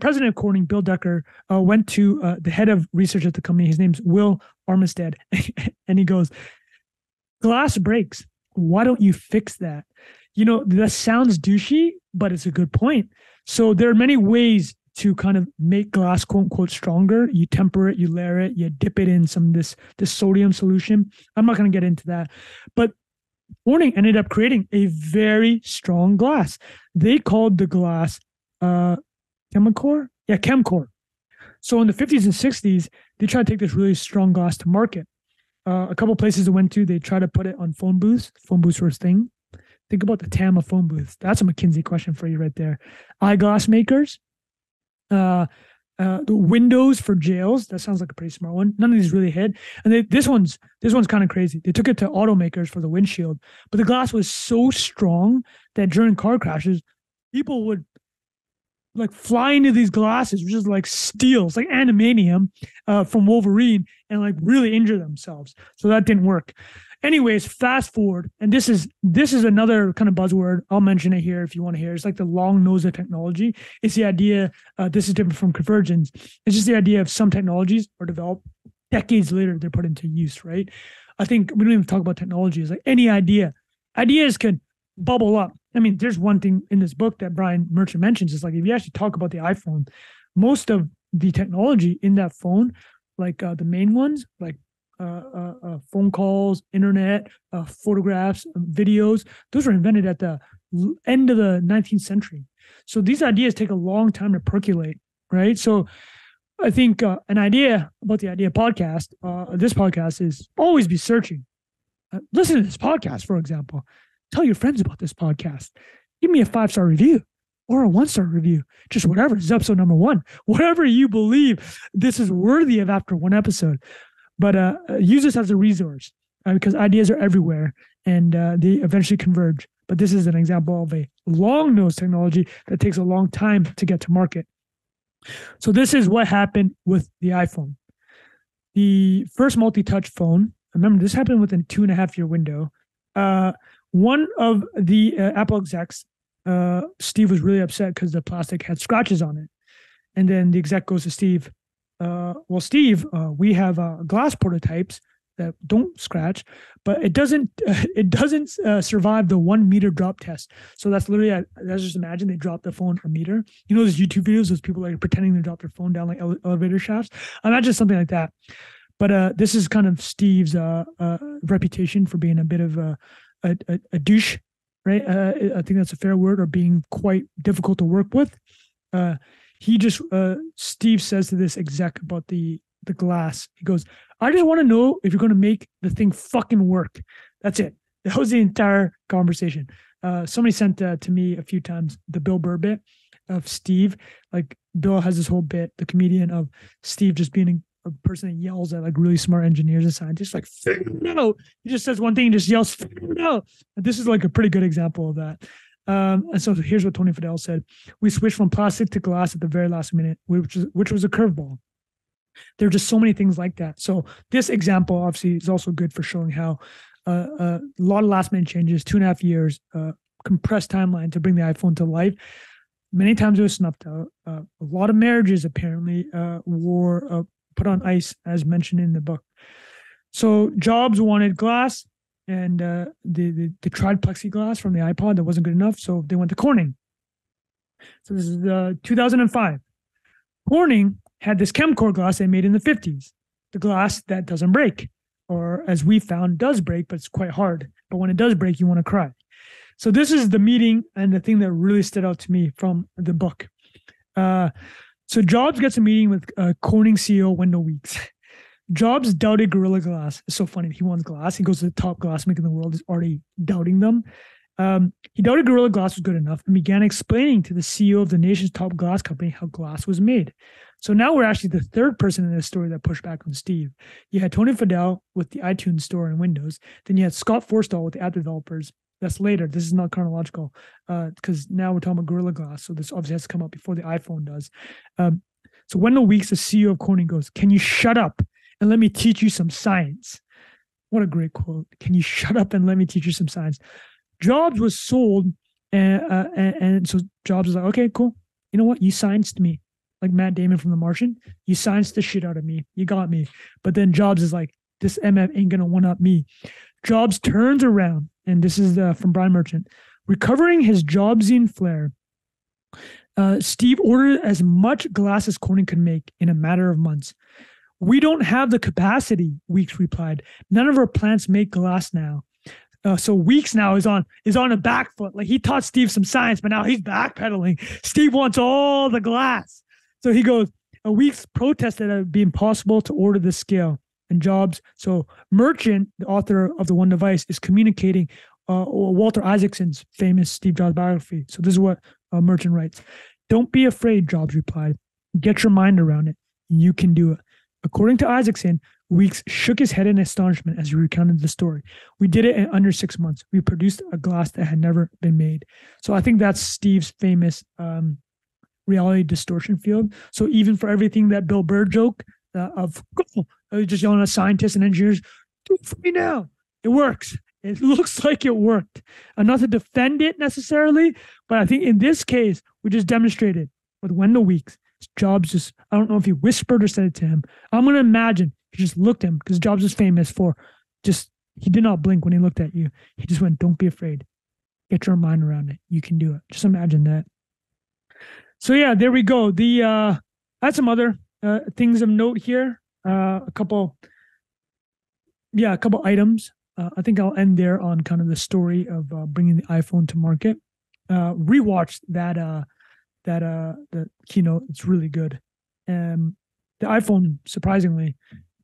president of Corning, Bill Decker, went to the head of research at the company. His name's Will Armistead, and he goes, "Glass breaks. Why don't you fix that?" You know, that sounds douchey, but it's a good point. So there are many ways to kind of make glass, quote unquote, stronger. You temper it, you layer it, you dip it in some this sodium solution. I'm not going to get into that, but Corning ended up creating a very strong glass. They called the glass Chemcore. Yeah, Chemcore. So in the 50s and 60s, they tried to take this really strong glass to market. A couple places I went to, they tried to put it on phone booths. Phone booths were a thing. Think about the TAM of phone booths. That's a McKinsey question for you right there. Eyeglass makers. The windows for jails. That sounds like a pretty smart one. None of these really hit. And this one's kind of crazy. They took it to automakers for the windshield, but the glass was so strong that during car crashes, people would like fly into these glasses, which is like steel. It's like animanium from Wolverine, and like really injure themselves. So that didn't work. Anyways, fast forward, and this is another kind of buzzword. I'll mention it here if you want to hear. It's like the long nose of technology. It's the idea. This is different from convergence. It's just the idea of some technologies are developed decades later. They're put into use, right? I think we don't even talk about technology. It's like any idea. Ideas can bubble up. I mean, there's one thing in this book that Brian Merchant mentions. Is like if you actually talk about the iPhone, most of the technology in that phone, like the main ones, like phone calls, internet, photographs, videos. Those were invented at the end of the 19th century. So these ideas take a long time to percolate, right? So I think an idea about the idea podcast, this podcast, is always be searching. Listen to this podcast, for example. Tell your friends about this podcast. Give me a 5-star review or a 1-star review. Just whatever. This is episode number 1. Whatever you believe this is worthy of after one episode. But use this as a resource because ideas are everywhere and they eventually converge. But this is an example of a long-nose technology that takes a long time to get to market. So this is what happened with the iPhone. The first multi-touch phone, remember this happened within a 2.5-year window. One of the Apple execs, Steve, was really upset because the plastic had scratches on it. And then the exec goes to Steve, well, Steve, we have glass prototypes that don't scratch, but it doesn't survive the 1 meter drop test. So that's literally, let's just imagine they drop the phone a meter. You know those YouTube videos, those people like pretending to drop their phone down like elevator shafts? Imagine something like that. But this is kind of Steve's reputation for being a bit of a douche, right? I think that's a fair word, or being quite difficult to work with. Steve says to this exec about the glass, he goes, I just want to know if you're going to make the thing fucking work. That's it. That was the entire conversation. Somebody sent to me a few times the Bill Burr bit of Steve. Like Bill has this whole bit, the comedian, of Steve just being a person that yells at like really smart engineers and scientists, like, no. He just says one thing and just yells, no. And this is like a pretty good example of that. And so here's what Tony Fadell said. We switched from plastic to glass at the very last minute, which was a curveball. There are just so many things like that. So this example obviously is also good for showing how a lot of last minute changes, 2.5 years, compressed timeline to bring the iPhone to life. Many times it was snuffed out. A lot of marriages apparently were put on ice, as mentioned in the book. So Jobs wanted glass, and they tried plexiglass from the iPod. That wasn't good enough, so they went to Corning. So this is 2005. Corning had this Chemcore glass they made in the 50s, the glass that doesn't break, or as we found, does break, but it's quite hard. But when it does break, you want to cry. So this is the meeting and the thing that really stood out to me from the book. So Jobs gets a meeting with Corning CEO Wendell Weeks. Jobs doubted Gorilla Glass. It's so funny. He wants glass. He goes to the top glassmaker in the world, is already doubting them. He doubted Gorilla Glass was good enough and began explaining to the CEO of the nation's top glass company how glass was made. So now we're actually the third person in this story that pushed back on Steve. You had Tony Fadell with the iTunes store and Windows. Then you had Scott Forstall with the app developers. That's later. This is not chronological because now we're talking about Gorilla Glass. So this obviously has to come out before the iPhone does. So Wendell Weeks, the CEO of Corning, goes, "Can you shut up and let me teach you some science?" What a great quote. Can you shut up and let me teach you some science? Jobs was sold, and so Jobs was like, okay, cool. You know what? You scienced me. Like Matt Damon from The Martian. You scienced the shit out of me. You got me. But then Jobs is like, this MF ain't going to one-up me. Jobs turns around, and this is from Brian Merchant. Recovering his Jobsian flair, Steve ordered as much glass as Corning could make in a matter of months. We don't have the capacity, Weeks replied. None of our plants make glass now. So Weeks now is on a back foot. Like he taught Steve some science, but now he's backpedaling. Steve wants all the glass. So he goes, Weeks protested that it would be impossible to order this scale. And Jobs, so Merchant, the author of The One Device, is communicating Walter Isaacson's famous Steve Jobs biography. So this is what Merchant writes. Don't be afraid, Jobs replied. Get your mind around it. You can do it. According to Isaacson, Weeks shook his head in astonishment as he recounted the story. We did it in under 6 months. We produced a glass that had never been made. So I think that's Steve's famous reality distortion field. So even for everything that Bill Burr joke of just yelling at scientists and engineers, do it for me now. It works. It looks like it worked. And not to defend it necessarily, but I think in this case, we just demonstrated with Wendell Weeks. Jobs just, I don't know if he whispered or said it to him. I'm going to imagine he just looked at him because Jobs is famous for just, he did not blink when he looked at you. He just went, don't be afraid. Get your mind around it. You can do it. Just imagine that. So yeah, there we go. I had some other things of note here. A couple yeah, a couple items. I think I'll end there on kind of the story of bringing the iPhone to market. Rewatched the keynote. It's really good. The iPhone, surprisingly,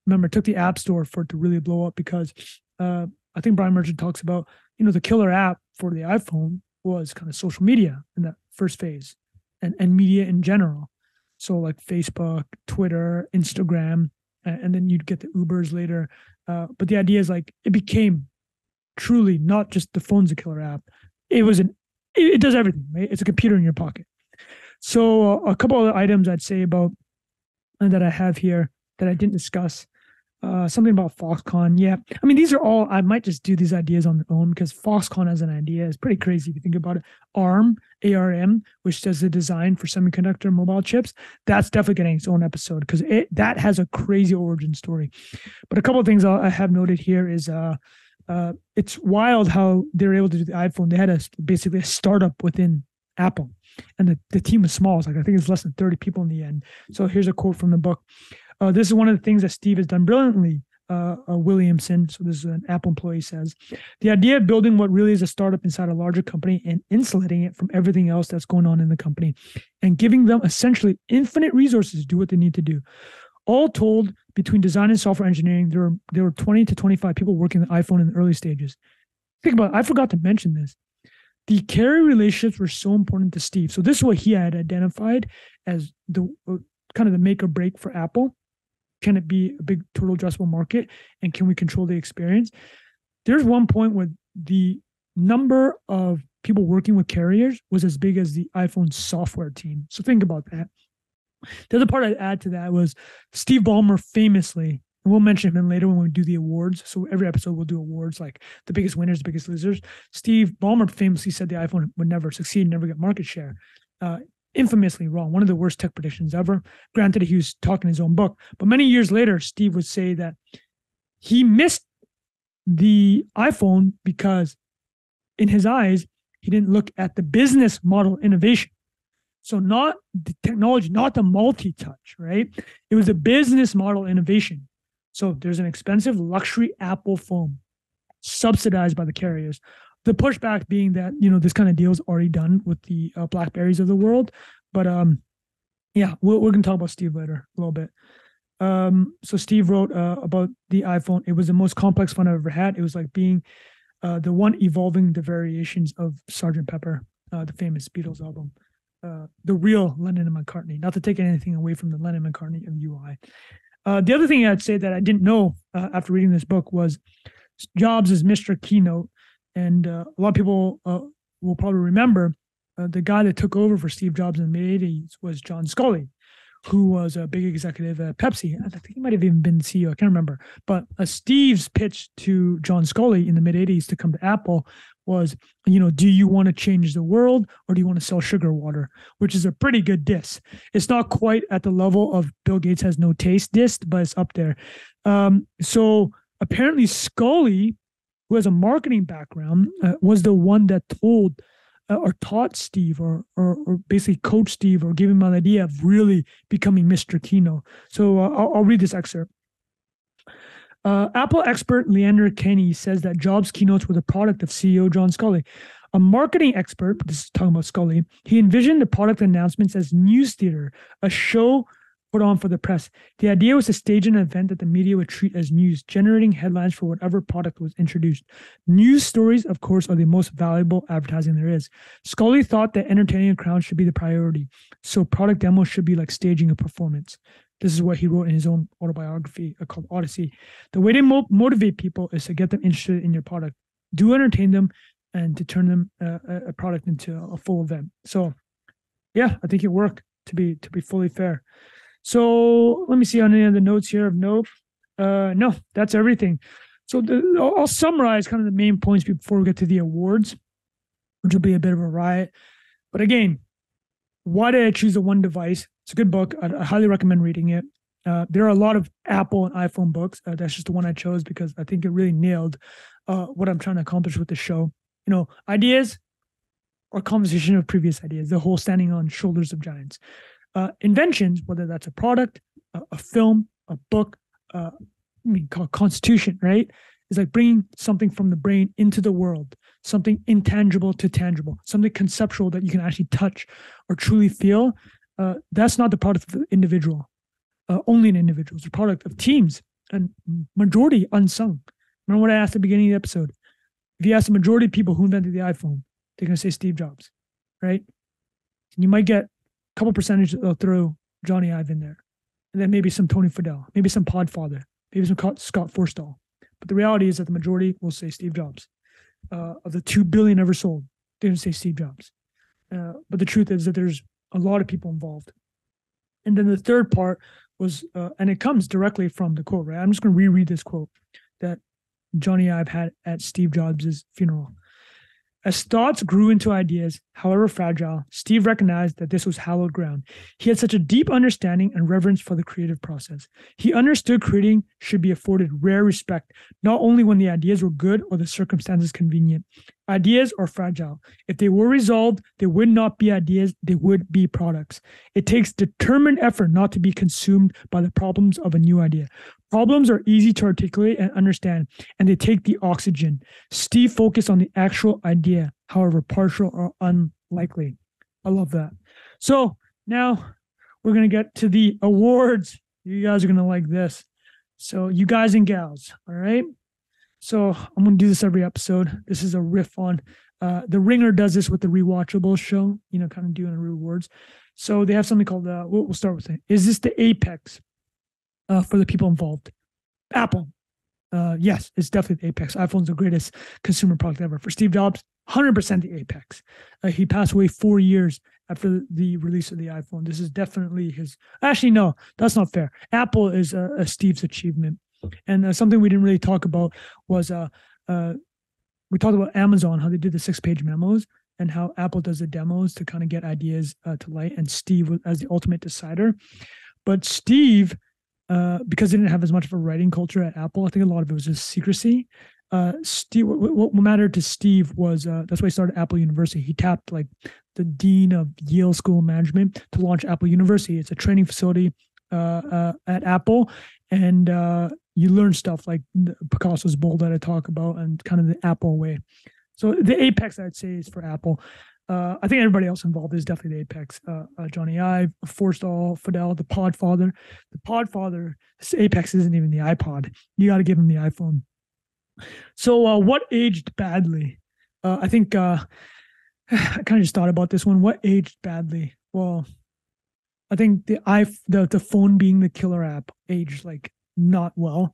remember, took the App Store for it to really blow up because I think Brian Merchant talks about, the killer app for the iPhone was kind of social media in that first phase and media in general. So like Facebook, Twitter, Instagram, and then you'd get the Ubers later. But the idea is like it became truly not just the phone's a killer app. It does everything, right? It's a computer in your pocket. So a couple other items I'd say about that I have here that I didn't discuss. Something about Foxconn. Yeah. I mean, these are all, I might just do these ideas on their own because Foxconn as an idea is pretty crazy if you think about it. ARM, which does the design for semiconductor mobile chips, that's definitely getting its own episode because that has a crazy origin story. But a couple of things I have noted here is it's wild how they're able to do the iPhone. They had basically a startup within Apple, and the team was small. It's like, I think it's less than 30 people in the end. So here's a quote from the book. This is one of the things that Steve has done brilliantly, Williamson, so this is an Apple employee, says. The idea of building what really is a startup inside a larger company and insulating it from everything else that's going on in the company and giving them essentially infinite resources to do what they need to do. All told, between design and software engineering, there were 20 to 25 people working on the iPhone in the early stages. Think about it. I forgot to mention this. The carrier relationships were so important to Steve. So this is what he had identified as the kind of the make or break for Apple. Can it be a big total addressable market? And can we control the experience? There's one point where the number of people working with carriers was as big as the iPhone software team. So think about that. The other part I'd add to that was Steve Ballmer famously, and we'll mention him later when we do the awards. So every episode we'll do awards like the biggest winners, the biggest losers. Steve Ballmer famously said the iPhone would never succeed, never get market share. Infamously wrong, one of the worst tech predictions ever. Granted, he was talking his own book, but many years later, Steve would say that he missed the iPhone because in his eyes, he didn't look at the business model innovation. So not the technology, not the multi-touch, right? It was a business model innovation. So there's an expensive luxury Apple phone subsidized by the carriers. The pushback being that, this kind of deal is already done with the BlackBerries of the world. But yeah, we're going to talk about Steve later a little bit. So Steve wrote about the iPhone. It was the most complex phone I've ever had. It was like being the one evolving the variations of Sgt. Pepper, the famous Beatles album. The real Lennon and McCartney, not to take anything away from the Lennon McCartney of UI. The other thing I'd say that I didn't know after reading this book was Jobs is Mr. Keynote. And a lot of people will probably remember the guy that took over for Steve Jobs in the mid-'80s was John Sculley, who was a big executive at Pepsi. I think he might have even been CEO. I can't remember. But Steve's pitch to John Sculley in the mid-'80s to come to Apple was, do you want to change the world or do you want to sell sugar water? Which is a pretty good diss. It's not quite at the level of Bill Gates has no taste diss, but it's up there. So apparently Sculley, who has a marketing background, was the one that told or taught Steve or basically coached Steve or gave him an idea of really becoming Mr. Keynote. So I'll read this excerpt. Apple expert Leander Kenny says that Jobs' keynotes were the product of CEO John Sculley. A marketing expert, this is talking about Sculley, he envisioned the product announcements as news theater, a show put on for the press. The idea was to stage an event that the media would treat as news, generating headlines for whatever product was introduced. News stories, of course, are the most valuable advertising there is. Sculley thought that entertaining a crowd should be the priority, so product demos should be like staging a performance. This is what he wrote in his own autobiography called Odyssey. The way to motivate people is to get them interested in your product. Do entertain them and to turn them a product into a full event. So, yeah, I think it worked, to be fully fair. So let me see on any of the notes here of note. No, that's everything. So I'll summarize kind of the main points before we get to the awards, which will be a bit of a riot. But again, why did I choose the one device? It's a good book. I highly recommend reading it. There are a lot of Apple and iPhone books. That's just the one I chose because I think it really nailed what I'm trying to accomplish with the show. Ideas or conversation of previous ideas, the whole standing on shoulders of giants. Inventions, whether that's a product, a film, a book, called constitution, right? It's like bringing something from the brain into the world, something intangible to tangible, something conceptual that you can actually touch or truly feel. That's not the product of the individual, only an individual. It's a product of teams and majority unsung. Remember what I asked at the beginning of the episode? If you ask the majority of people who invented the iPhone, they're going to say Steve Jobs, right? And you might get a couple percentage that'll throw Johnny Ive in there. And then maybe some Tony Fadell, maybe some Podfather, maybe some Scott Forstall. But the reality is that the majority will say Steve Jobs. Of the 2 billion ever sold, they didn't say Steve Jobs. But the truth is that there's a lot of people involved. And then the third part was, and it comes directly from the quote, right? I'm just going to reread this quote that Johnny Ive had at Steve Jobs' funeral. As thoughts grew into ideas, however fragile, Steve recognized that this was hallowed ground. He had such a deep understanding and reverence for the creative process. He understood creating should be afforded rare respect, not only when the ideas were good or the circumstances convenient. Ideas are fragile. If they were resolved, they would not be ideas, they would be products. It takes determined effort not to be consumed by the problems of a new idea. Problems are easy to articulate and understand, and they take the oxygen. Steve focused on the actual idea, however partial or unlikely. I love that. So now we're going to get to the awards. You guys are going to like this. So you guys and gals, all right? So I'm going to do this every episode. This is a riff on, The Ringer does this with the Rewatchable show, kind of doing rewards. So they have something called, we'll start with it. Is this the apex for the people involved? Apple. Yes, it's definitely the apex. iPhone's the greatest consumer product ever. For Steve Jobs, 100% the apex. He passed away 4 years after the release of the iPhone. This is definitely his. Actually, no, that's not fair. Apple is Steve's achievement. And something we didn't really talk about was we talked about Amazon, how they did the 6-page memos, and how Apple does the demos to kind of get ideas to light, and Steve as the ultimate decider. But Steve, because they didn't have as much of a writing culture at Apple, I think a lot of it was just secrecy. Steve, what mattered to Steve was that's why he started Apple University. He tapped like the dean of Yale School of Management to launch Apple University. It's a training facility at Apple, and you learn stuff like Picasso's bowl that I talk about, and kind of the Apple way. So the apex, I'd say, is for Apple. I think everybody else involved is definitely the apex. Johnny Ive, Forstall, Fadell, the Podfather. The Podfather, this apex isn't even the iPod. You got to give him the iPhone. So what aged badly? I think I kind of just thought about this one. What aged badly? Well, I think the phone being the killer app aged like not well,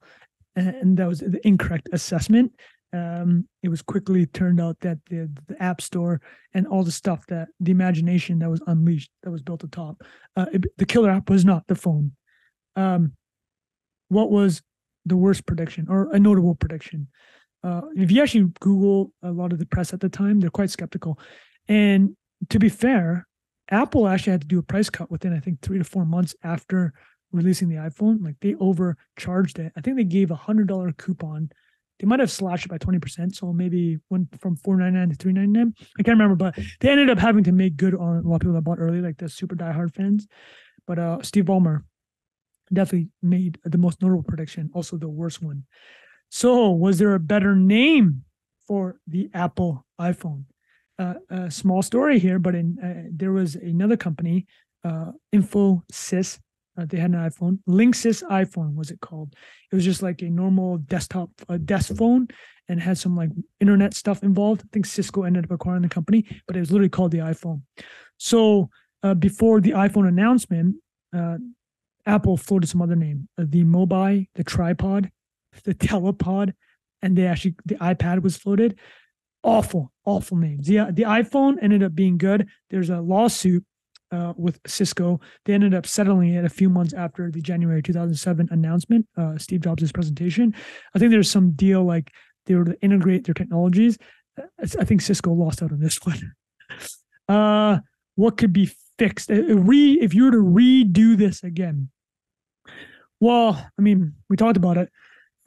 and that was the incorrect assessment. It was quickly turned out that the App Store and all the stuff, that the imagination that was unleashed, that was built atop, the killer app was not the phone. What was the worst prediction, or a notable prediction? If you actually Google a lot of the press at the time, they're quite skeptical. And to be fair, Apple actually had to do a price cut within, I think, 3 to 4 months after releasing the iPhone. Like, they overcharged it. I think they gave a $100 coupon. They might have slashed it by 20%, so maybe went from $499 to $399. I can't remember, but they ended up having to make good on a lot of people that bought early, like the super diehard fans. But Steve Ballmer definitely made the most notable prediction, also the worst one. So was there a better name for the Apple iPhone? A small story here, but there was another company, Infosys. They had an iPhone. Linksys iPhone was it called. It was just like a normal desktop desk phone, and had some like internet stuff involved. I think Cisco ended up acquiring the company, but it was literally called the iPhone. So before the iPhone announcement, Apple floated some other name, the Mobile, the Tripod, the Telepod, and the iPad was floated. Awful names. Yeah, the iPhone ended up being good. There's a lawsuit with Cisco. They ended up settling it a few months after the January 2007 announcement, Steve Jobs' presentation. I think there's some deal like they were to integrate their technologies. I think Cisco lost out on this one. What could be fixed? If you were to redo this again, well, I mean, we talked about it.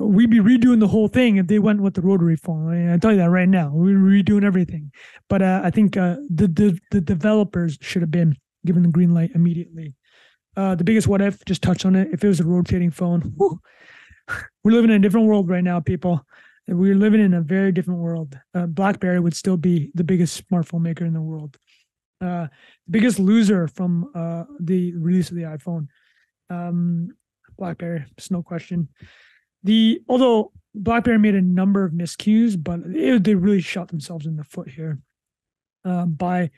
We'd be redoing the whole thing if they went with the rotary phone. I mean, I tell you that right now. We're redoing everything. But I think the developers should have been given the green light immediately. The biggest what if, just touch on it. If it was a rotating phone, We're living in a different world right now, people. We're living in a very different world. BlackBerry would still be the biggest smartphone maker in the world. The biggest loser from the release of the iPhone. BlackBerry, it's no question. Although BlackBerry made a number of miscues, but they really shot themselves in the foot here. By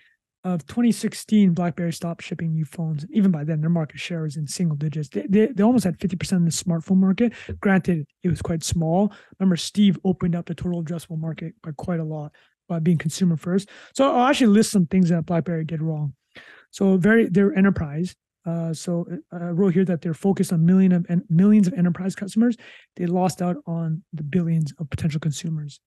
2016, BlackBerry stopped shipping new phones. Even by then, their market share was in single digits. They almost had 50% of the smartphone market. Granted, it was quite small. Remember, Steve opened up the total addressable market by quite a lot by being consumer first. So I'll actually list some things that BlackBerry did wrong. So they're enterprise. So I wrote here that they're focused on millions of enterprise customers. They lost out on the billions of potential consumers.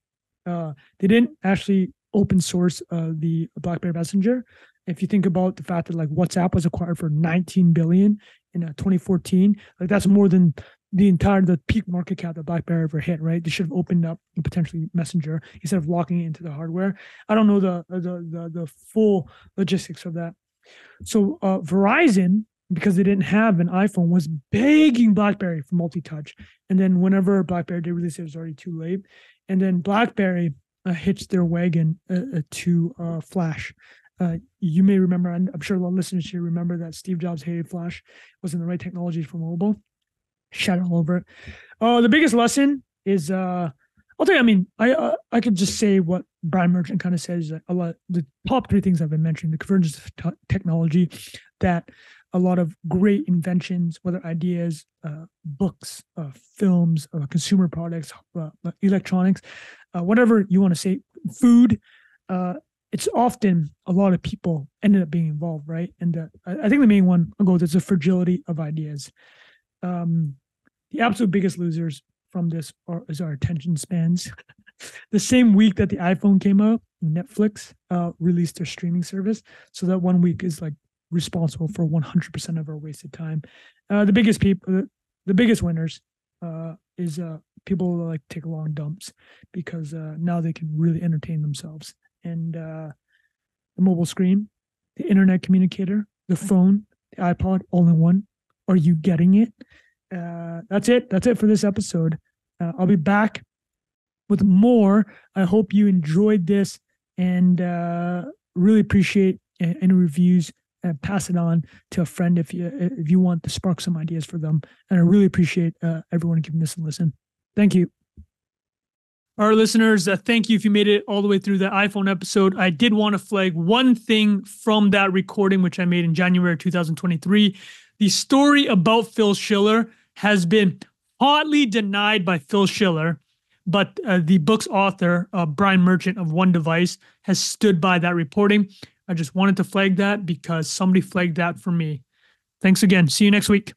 They didn't actually open source the BlackBerry Messenger. If you think about the fact that like WhatsApp was acquired for 19 billion in 2014, like that's more than the peak market cap that BlackBerry ever hit, right? They should have opened up potentially Messenger instead of locking it into the hardware. I don't know the full logistics of that. So Verizon, because they didn't have an iPhone, was begging BlackBerry for multi-touch. And then whenever BlackBerry did release it was already too late. And then BlackBerry hitched their wagon to Flash. You may remember, I'm sure a lot of listeners here remember that Steve Jobs hated Flash. It wasn't the right technology for mobile. Shut all over it. The biggest lesson is, I'll tell you, I mean, I could just say what Brian Merchant kind of says, a lot, the top three things I've been mentioning, the convergence of technology, that a lot of great inventions, whether ideas, books, films, consumer products, electronics, whatever you want to say, food, it's often a lot of people ended up being involved, right? And I think the main one, I'll go with, is the fragility of ideas. The absolute biggest losers from this is our attention spans. The same week that the iPhone came out, Netflix released their streaming service. So that 1 week is like responsible for 100% of our wasted time. The biggest winners is people who like take long dumps because now they can really entertain themselves. And the mobile screen, the internet communicator, the phone, the iPod, all in one. Are you getting it? That's it. That's it for this episode. I'll be back with more. I hope you enjoyed this and really appreciate any reviews. Pass it on to a friend if you want to spark some ideas for them. And I really appreciate everyone giving this a listen. Thank you. All right, listeners, thank you if you made it all the way through the iPhone episode. I did want to flag one thing from that recording, which I made in January 2023. The story about Phil Schiller has been hotly denied by Phil Schiller, but the book's author, Brian Merchant of One Device, has stood by that reporting. I just wanted to flag that because somebody flagged that for me. Thanks again. See you next week.